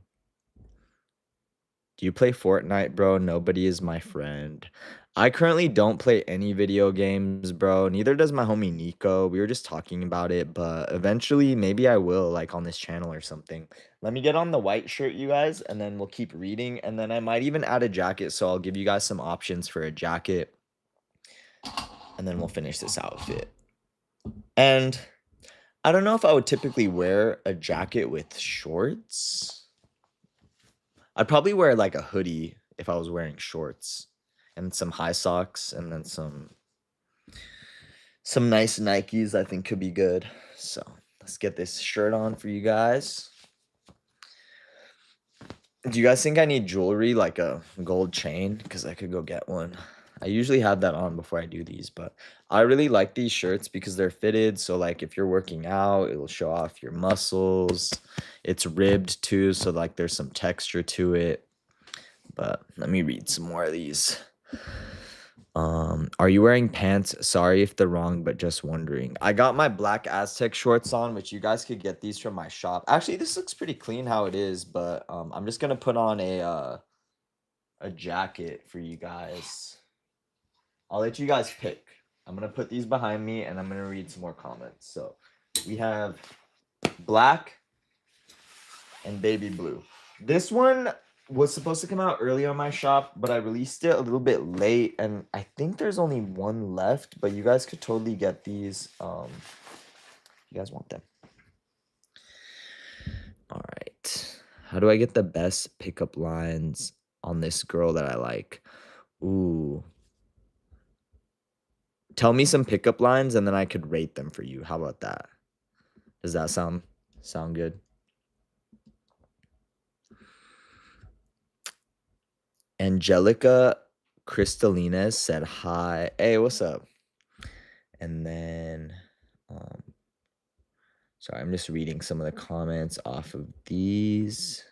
Do you play Fortnite, bro? Nobody is my friend. I currently don't play any video games, bro. Neither does my homie Nico. We were just talking about it, but eventually maybe I will, like on this channel or something. Let me get on the white shirt, you guys, and then we'll keep reading. And then I might even add a jacket, so I'll give you guys some options for a jacket. and then we'll finish this outfit. And I don't know if I would typically wear a jacket with shorts. I'd probably wear like a hoodie if I was wearing shorts and some high socks and then some nice Nikes I think could be good. So let's get this shirt on for you guys. Do you guys think I need jewelry like a gold chain? Because I could go get one. I usually have that on before I do these, but I really like these shirts because they're fitted. So like if you're working out, it'll show off your muscles. It's ribbed too, so like there's some texture to it. But let me read some more of these. Are you wearing pants? Sorry if they're wrong, but just wondering. I got my black Aztec shorts on, which you guys could get these from my shop. Actually, this looks pretty clean how it is, but I'm just gonna put on a jacket for you guys. I'll let you guys pick. I'm gonna put these behind me and I'm gonna read some more comments. So we have black and baby blue. This one was supposed to come out early on my shop, but I released it a little bit late, and I think there's only one left, but you guys could totally get these. You guys want them. All right. How do I get the best pickup lines on this girl that I like? Ooh. Tell me some pickup lines and then I could rate them for you. How about that? Does that sound good? Angelica Crystalina said hi. Hey, what's up? And then, sorry, I'm just reading some of the comments off of these.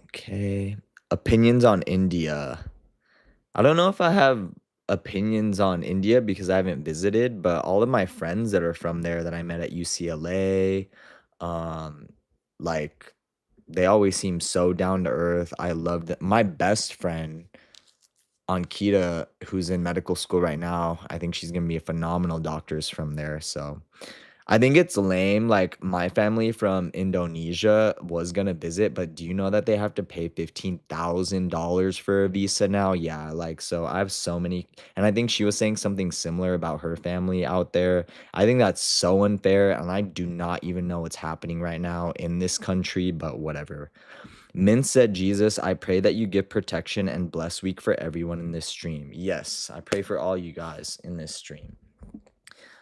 Okay. Opinions on India. I don't know if I have opinions on India because I haven't visited, but all of my friends that are from there that I met at UCLA, um, like they always seem so down to earth. I loved it. My best friend, Ankita, who's in medical school right now, I think she's gonna be a phenomenal doctor is from there. So I think it's lame. Like my family from Indonesia was gonna visit, but do you know that they have to pay $15,000 for a visa now? Yeah, like so I have so many, and I think she was saying something similar about her family out there. I think that's so unfair, and I do not even know what's happening right now in this country, but whatever. Min said, Jesus, I pray that you give protection and bless week for everyone in this stream. Yes, I pray for all you guys in this stream.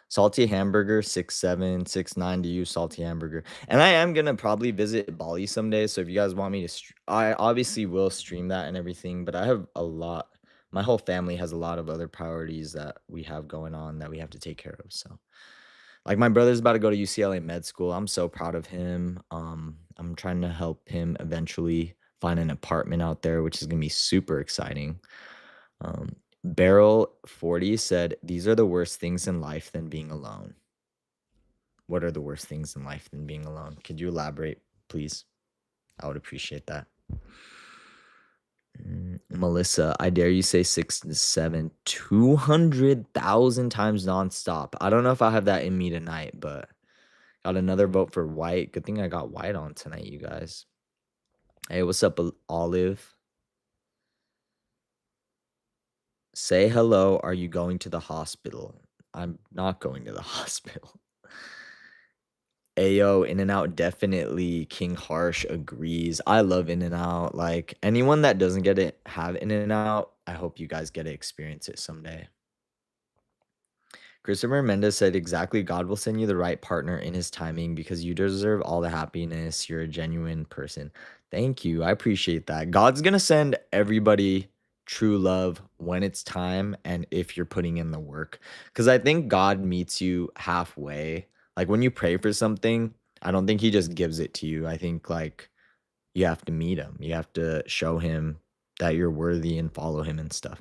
Salty Hamburger 6769 to you, Salty Hamburger. And I am gonna probably visit Bali someday. So if you guys want me to, I obviously will stream that and everything. But I have a lot. My whole family has a lot of other priorities that we have going on that we have to take care of. So, like my brother's about to go to UCLA med school. I'm so proud of him. I'm trying to help him eventually find an apartment out there, which is gonna be super exciting. Barrel 40 said, these are the worst things in life than being alone. What are the worst things in life than being alone? Could you elaborate, please? I would appreciate that. Melissa, I dare you say 6 to 7, 200,000 times nonstop. I don't know if I have that in me tonight, but got another vote for white. Good thing I got white on tonight, you guys. Hey, what's up, Olive? Say hello. Are you going to the hospital? I'm not going to the hospital. Ayo, In-N-Out definitely. King Harsh agrees. I love In-N-Out. Like anyone that doesn't get it, have In-N-Out, I hope you guys get to experience it someday. Christopher Mendez said exactly, God will send you the right partner in his timing because you deserve all the happiness. You're a genuine person. Thank you. I appreciate that. God's going to send everybody true love when it's time and if you're putting in the work. Because I think God meets you halfway. Like when you pray for something, I don't think he just gives it to you. I think like you have to meet him. You have to show him that you're worthy and follow him and stuff.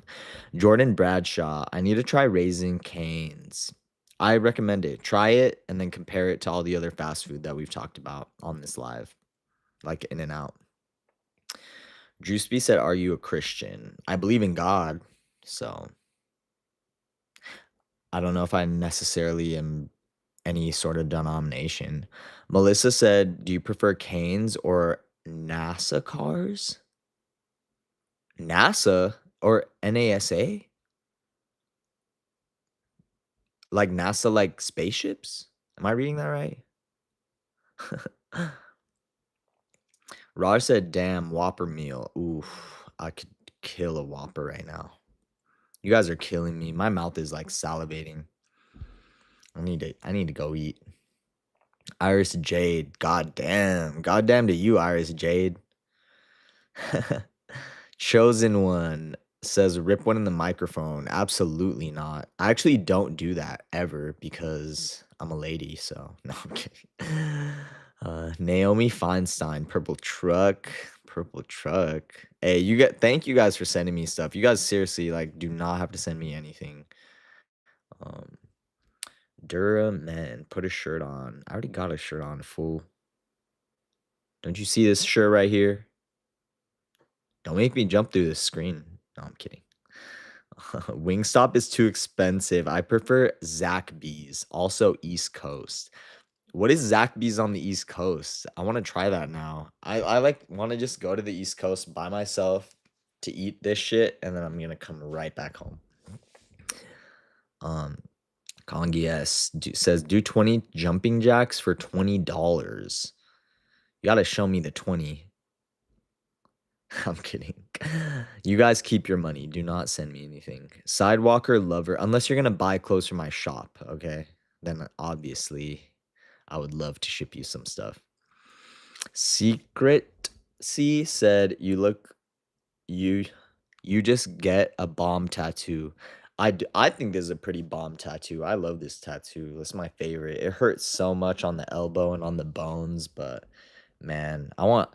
Jordan Bradshaw, I need to try Raising Cane's. I recommend it. Try it and then compare it to all the other fast food that we've talked about on this live, like In-N-Out. Drewsby said, are you a Christian? I believe in God, so I don't know if I necessarily am any sort of denomination. Melissa said, do you prefer Cane's or NASA cars? NASA or NASA? Like NASA, like spaceships? Am I reading that right? Raj said, "Damn, Whopper meal. Oof, I could kill a Whopper right now. You guys are killing me. My mouth is like salivating. I need to go eat." Iris Jade. God damn. God damn to you, Iris Jade. Chosen one says rip one in the microphone. Absolutely not. I actually don't do that ever because I'm a lady, so no, I'm kidding. Naomi Feinstein, purple truck. Purple truck. Hey, thank you guys for sending me stuff. You guys seriously like do not have to send me anything. Um Dura men, put a shirt on. I already got a shirt on, fool. Don't you see this shirt right here? Don't make me jump through the screen. No, I'm kidding. Wingstop is too expensive. I prefer Zaxby's, also East Coast. What is Zaxby's on the East Coast? I want to try that now. I like want to just go to the East Coast by myself to eat this shit, and then I'm gonna come right back home. Um, Kongi S says do 20 jumping jacks for $20. You gotta show me the 20. I'm kidding. You guys keep your money. Do not send me anything. Sidewalker lover, unless you're gonna buy clothes from my shop, okay? Then obviously I would love to ship you some stuff. Secret C said you you just get a bomb tattoo. I think this is a pretty bomb tattoo. I love this tattoo. It's my favorite. It hurts so much on the elbow and on the bones, but man, I want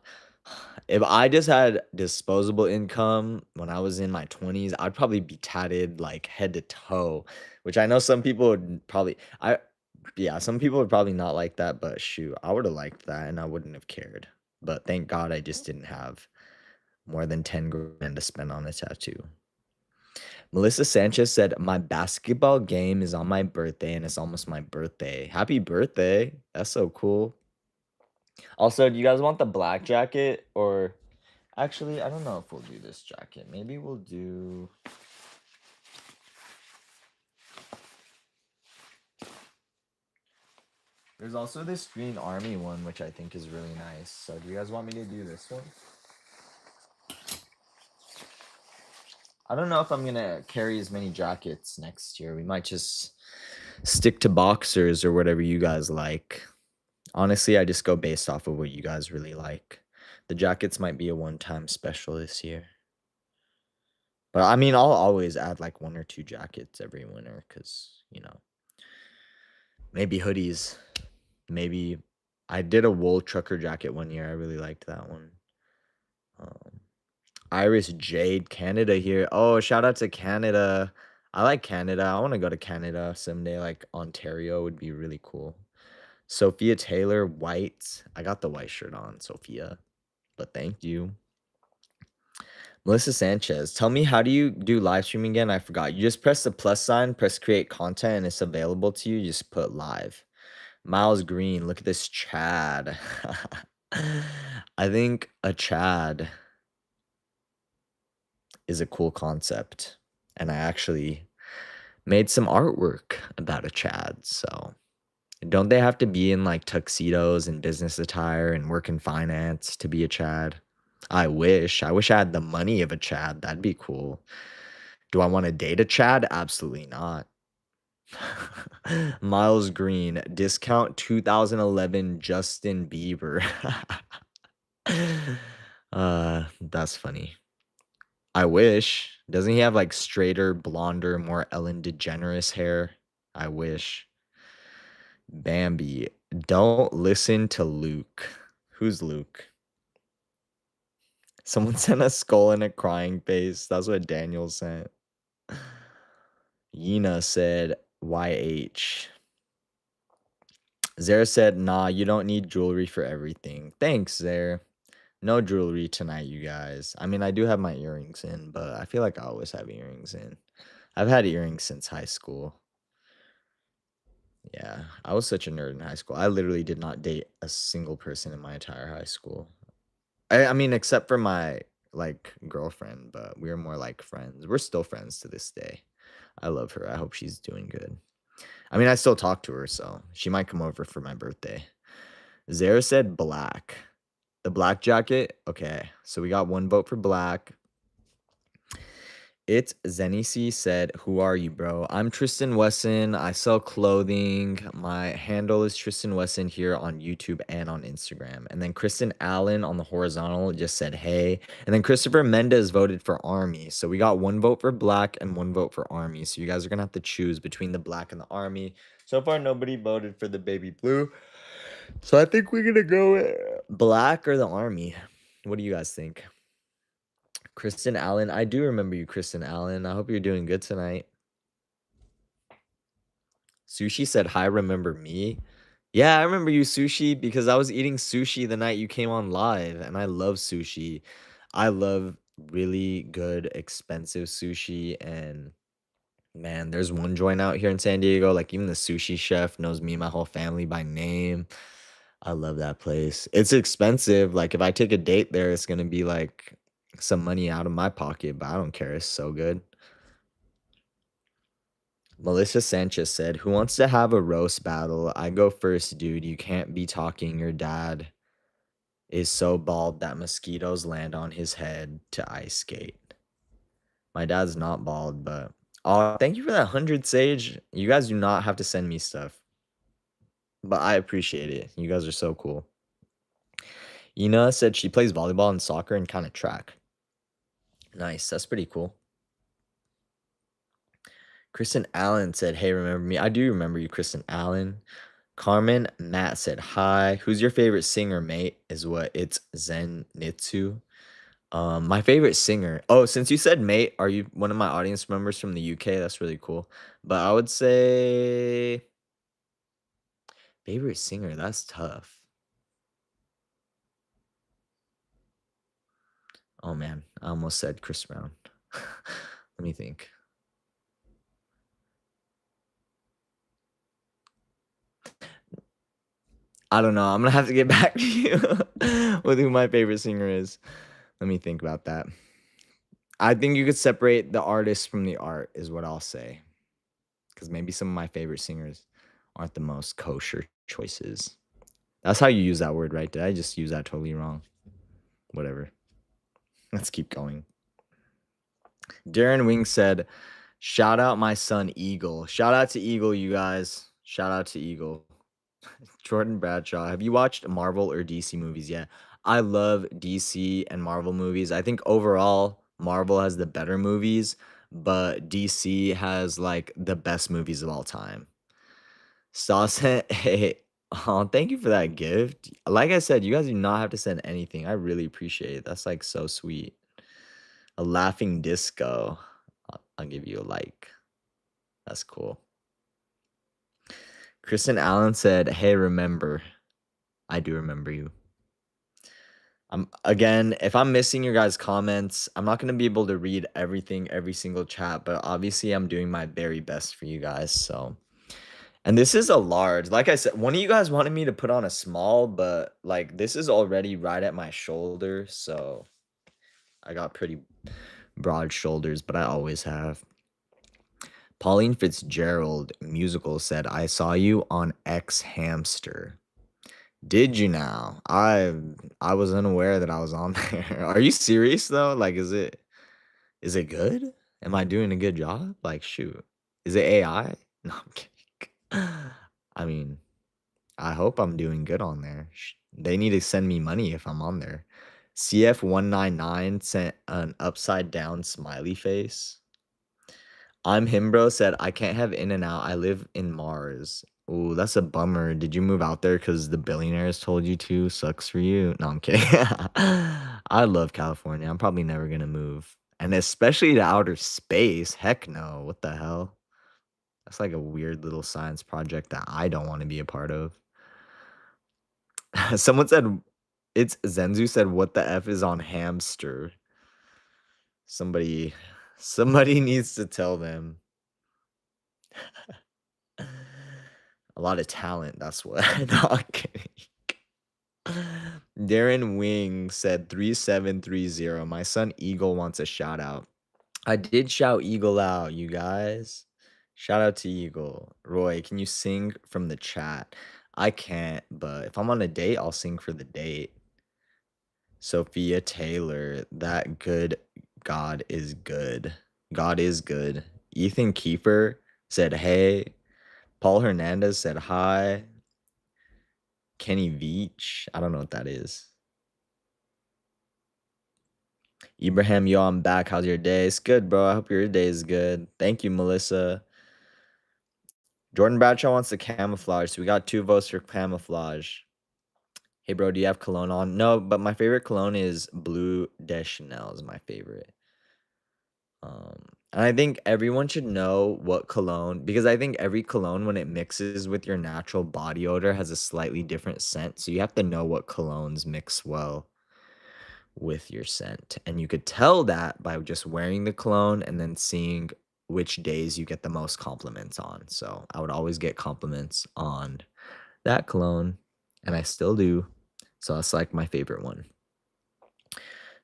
if I just had disposable income when I was in my 20s, I'd probably be tatted like head to toe, which I know some people would probably I yeah, some people would probably not like that, but shoot, I would have liked that and I wouldn't have cared. But thank God I just didn't have more than 10 grand to spend on a tattoo. Melissa Sanchez said, "My basketball game is on my birthday and it's almost my birthday. Happy birthday." That's so cool. Also, do you guys want the black jacket or actually, I don't know if we'll do this jacket. Maybe we'll do There's also this Green Army one which I think is really nice. So, do you guys want me to do this one? I don't know if I'm gonna carry as many jackets next year. We might just stick to boxers or whatever you guys like. Honestly, I just go based off of what you guys really like. The jackets might be a one-time special this year. But I mean, I'll always add like one or two jackets every winter because, maybe hoodies. Maybe I did a wool trucker jacket one year. I really liked that one. Um, Iris Jade, Canada here. Oh, shout out to Canada. I like Canada. I want to go to Canada someday. Like Ontario would be really cool. Sophia Taylor, white. I got the white shirt on, Sophia. But thank you. Melissa Sanchez, tell me, how do you do live streaming again? I forgot. You just press the plus sign, press create content, and it's available to you. You just put live. Miles Green, look at this Chad. I think a Chad is a cool concept. And I actually made some artwork about a Chad. So don't they have to be in like tuxedos and business attire and work in finance to be a Chad? I wish. I wish I had the money of a Chad. That'd be cool. Do I want to date a Chad? Absolutely not. Miles Green, discount 2011 Justin Bieber. That's funny. I wish. Doesn't he have like straighter, blonder, more Ellen DeGeneres hair? I wish. Bambi, don't listen to Luke. Who's Luke? Someone sent a skull and a crying face. That's what Daniel sent. Yina said YH. Zara said, nah, you don't need jewelry for everything. Thanks, Zara. No jewelry tonight, you guys. I mean, I do have my earrings in, but I feel like I always have earrings in. I've had earrings since high school. Yeah, I was such a nerd in high school. I literally did not date a single person in my entire high school. I mean, except for my like girlfriend, but we're more like friends. We're still friends to this day. I love her. I hope she's doing good. I mean, I still talk to her, so she might come over for my birthday. Zara said black. The black jacket? Okay. So we got one vote for black. It's Zenisi said, "Who are you, bro? I'm Tristan Wesson. I sell clothing. My handle is Tristan Wesson here on YouTube and on Instagram." And then Kristen Allen on the horizontal just said, "Hey." And then Christopher Mendez voted for Army. So we got one vote for black and one vote for Army. So you guys are going to have to choose between the black and the Army. So far, nobody voted for the baby blue. So I think we're going to go black or the Army. What do you guys think? Kristen Allen. I do remember you, Kristen Allen. I hope you're doing good tonight. Sushi said, "Hi, remember me?" Yeah, I remember you, Sushi, because I was eating sushi the night you came on live, and I love sushi. I love really good, expensive sushi, and man, there's one joint out here in San Diego, like even the sushi chef knows me and my whole family by name. I love that place. It's expensive. Like if I take a date there, it's gonna be like some money out of my pocket, but I don't care. It's so good. Melissa Sanchez said, "Who wants to have a roast battle? I go first, dude. You can't be talking. Your dad is so bald that mosquitoes land on his head to ice skate." My dad's not bald, but oh, thank you for that 100 sage. You guys do not have to send me stuff, but I appreciate it. You guys are so cool. Ina said she plays volleyball and soccer and kind of track. Nice. That's pretty cool. Kristen Allen said, "Hey, remember me?" I do remember you, Kristen Allen. Carmen Matt said, "Hi. Who's your favorite singer, mate?" Is what it's Zenitsu. My favorite singer. Oh, since you said mate, are you one of my audience members from the UK? That's really cool. But I would say favorite singer, that's tough. Oh man, I almost said Chris Brown. Let me think. I don't know. I'm gonna have to get back to you with who my favorite singer is. Let me think about that. I think you could separate the artist from the art, is what I'll say. Because maybe some of my favorite singers aren't the most kosher choices. That's how you use that word, right? Did I just use that totally wrong? Whatever. Let's keep going. Darren Wing said, "Shout out my son Eagle." Shout out to Eagle, you guys. Shout out to Eagle. Jordan Bradshaw. Have you watched Marvel or DC movies yet? I love DC and Marvel movies. I think overall Marvel has the better movies, but DC has like the best movies of all time. Sauce, hey, oh, thank you for that gift. Like I said, you guys do not have to send anything. I really appreciate it. That's like so sweet. A laughing disco. I'll give you a like. That's cool. Kristen Allen said, "Hey, remember." I do remember you. Again, if I'm missing your guys' comments, I'm not gonna be able to read everything, every single chat, but obviously I'm doing my very best for you guys. So, and this is a large. Like I said, one of you guys wanted me to put on a small, but like this is already right at my shoulder, so I got pretty broad shoulders, but I always have. Pauline Fitzgerald musical said, "I saw you on X Hamster." Did you now? I was unaware that I was on there. Are you serious though? Like, is it good? Am I doing a good job? Like, shoot. Is it AI? No, I'm kidding. I mean, I hope I'm doing good on there. They need to send me money if I'm on there. CF199 sent an upside down smiley face. I'm him, bro. Said, "I can't have In and Out. I live in Mars." Ooh, that's a bummer. Did you move out there because the billionaires told you to? Sucks for you. No, I'm kidding. I love California. I'm probably never gonna move. And especially to outer space. Heck no. What the hell? That's like a weird little science project that I don't want to be a part of. Someone said it's Zenzu said, "What the F is on hamster?" Somebody somebody needs to tell them. A lot of talent, that's what. No, I'm kidding. Darren Wing said 3730. My son Eagle wants a shout out. I did shout Eagle out, you guys. Shout out to Eagle. Roy, can you sing from the chat? I can't, but if I'm on a date, I'll sing for the date. Sophia Taylor, that good God is good. God is good. Ethan Kiefer said hey. Paul Hernandez said hi. Kenny Veach, I don't know what that is. Ibrahim, yo, I'm back. How's your day? It's good, bro. I hope your day is good. Thank you, Melissa. Jordan Bradshaw wants the camouflage, so we got 2 votes for camouflage. Hey, bro, do you have cologne on? No, but my favorite cologne is Blue de Chanel is my favorite. And I think everyone should know what cologne, because I think every cologne, when it mixes with your natural body odor, has a slightly different scent. So you have to know what colognes mix well with your scent. And you could tell that by just wearing the cologne and then seeing which days you get the most compliments on. So I would always get compliments on that cologne, and I still do. So that's like my favorite one.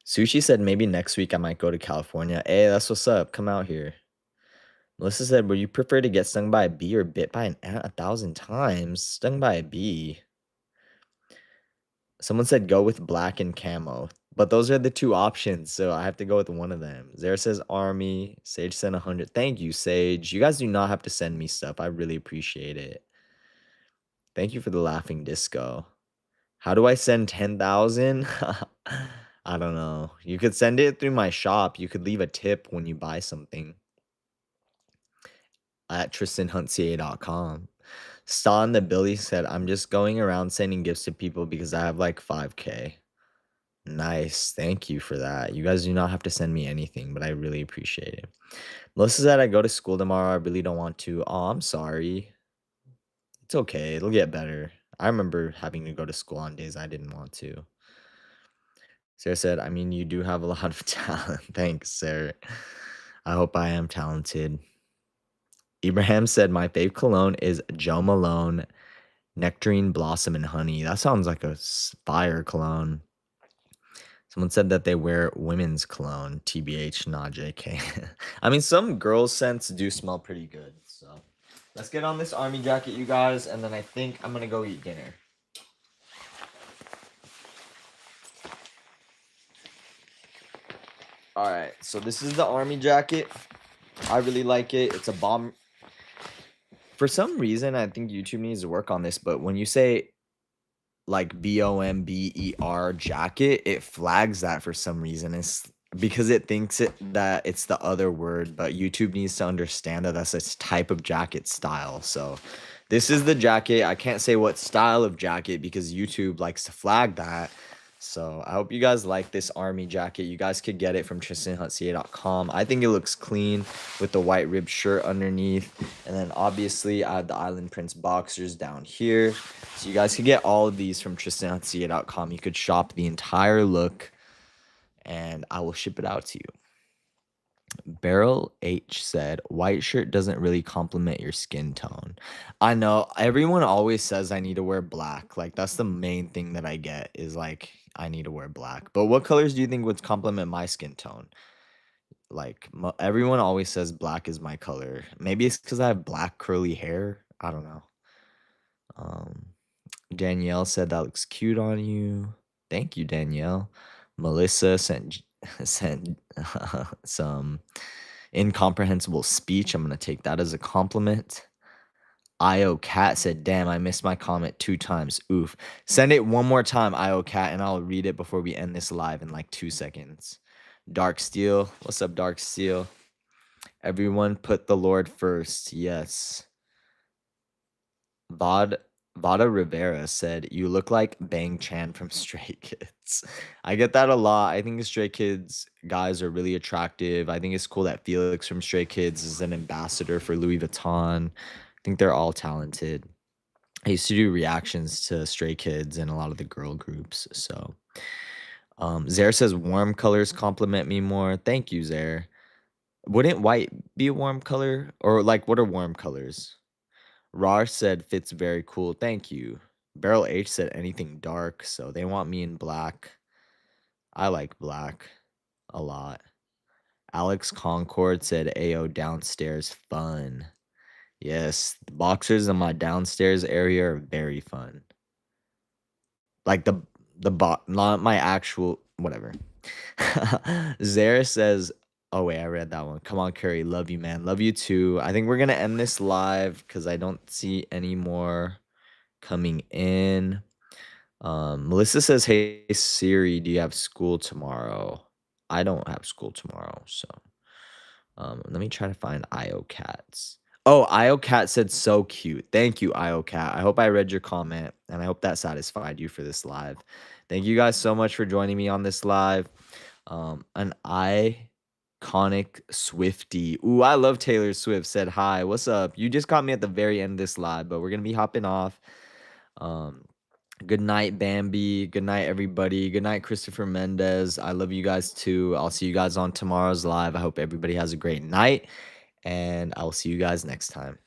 Sushi said maybe next week I might go to California. Hey, that's what's up. Come out here. Melissa said, would you prefer to get stung by a bee or bit by an ant 1,000 times? Stung by a bee. Someone said go with black and camo. But those are the 2 options, so I have to go with one of them. Zara says army. Sage sent 100. Thank you, Sage. You guys do not have to send me stuff. I really appreciate it. Thank you for the laughing disco. How do I send 10,000? I don't know. You could send it through my shop. You could leave a tip when you buy something at tristanhuntca.com. Stan the Billy said, I'm just going around sending gifts to people because I have like 5K. Nice. Thank you for that. You guys do not have to send me anything, but I really appreciate it. Melissa said, I go to school tomorrow. I really don't want to. Oh, I'm sorry. It's okay. It'll get better. I remember having to go to school on days I didn't want to. Sarah said, I mean, you do have a lot of talent. Thanks, Sarah. I hope I am talented. Ibrahim said, my fave cologne is Joe Malone Nectarine Blossom and Honey. That sounds like a fire cologne. Someone said that they wear women's cologne. TBH, not JK. I mean, some girls' scents do smell pretty good. So let's get on this army jacket, you guys, and then I think I'm going to go eat dinner. All right, so this is the army jacket. I really like it. It's a bomb. For some reason, I think YouTube needs to work on this, but when you say like BOMBER jacket, it flags that for some reason. It's because it thinks that it's the other word, but YouTube needs to understand that that's a type of jacket style. So this is the jacket. I can't say what style of jacket because YouTube likes to flag that. So I hope you guys like this army jacket. You guys could get it from tristanhuntca.com. I think it looks clean with the white ribbed shirt underneath. And then obviously I have the Island Prince boxers down here. So you guys could get all of these from tristanhuntca.com. You could shop the entire look and I will ship it out to you. Beryl H said, white shirt doesn't really complement your skin tone. I know everyone always says I need to wear black. Like that's the main thing that I get is like I need to wear black. But what colors do you think would complement my skin tone? Like everyone always says black is my color. Maybe it's because I have black curly hair. I don't know. Danielle said that looks cute on you. Thank you, Danielle. Melissa sent some incomprehensible speech. I'm gonna take that as a compliment. IO Cat said, damn, I missed my comment 2 times. Oof. Send it one more time, IO Cat, and I'll read it before we end this live in like 2 seconds. Dark Steel. What's up, Dark Steel? Everyone put the Lord first. Yes. Vada Rivera said, you look like Bang Chan from Stray Kids. I get that a lot. I think the Stray Kids guys are really attractive. I think it's cool that Felix from Stray Kids is an ambassador for Louis Vuitton. I think they're all talented. I used to do reactions to Stray Kids and a lot of the girl groups. So, Zaire says warm colors compliment me more. Thank you, Zaire. Wouldn't white be a warm color? Or like, what are warm colors? Rar said fits very cool. Thank you. Barrel H said anything dark, so they want me in black. I like black a lot. Alex Concord said AO downstairs fun. Yes, the boxers in my downstairs area are very fun. Like not my actual whatever. Zara says, "Oh wait, I read that one. Come on, Curry, love you, man. Love you too." I think we're gonna end this live because I don't see any more coming in. Melissa says, "Hey Siri, do you have school tomorrow?" I don't have school tomorrow, so let me try to find IO Cats. Oh, IO Cat said so cute. Thank you, IO Cat. I hope I read your comment and I hope that satisfied you for this live. Thank you guys so much for joining me on this live. An iconic Swifty. Ooh, I love Taylor Swift. Said hi. What's up? You just caught me at the very end of this live, but we're gonna be hopping off. Good night, Bambi. Good night, everybody. Good night, Christopher Mendez. I love you guys too. I'll see you guys on tomorrow's live. I hope everybody has a great night, and I'll see you guys next time.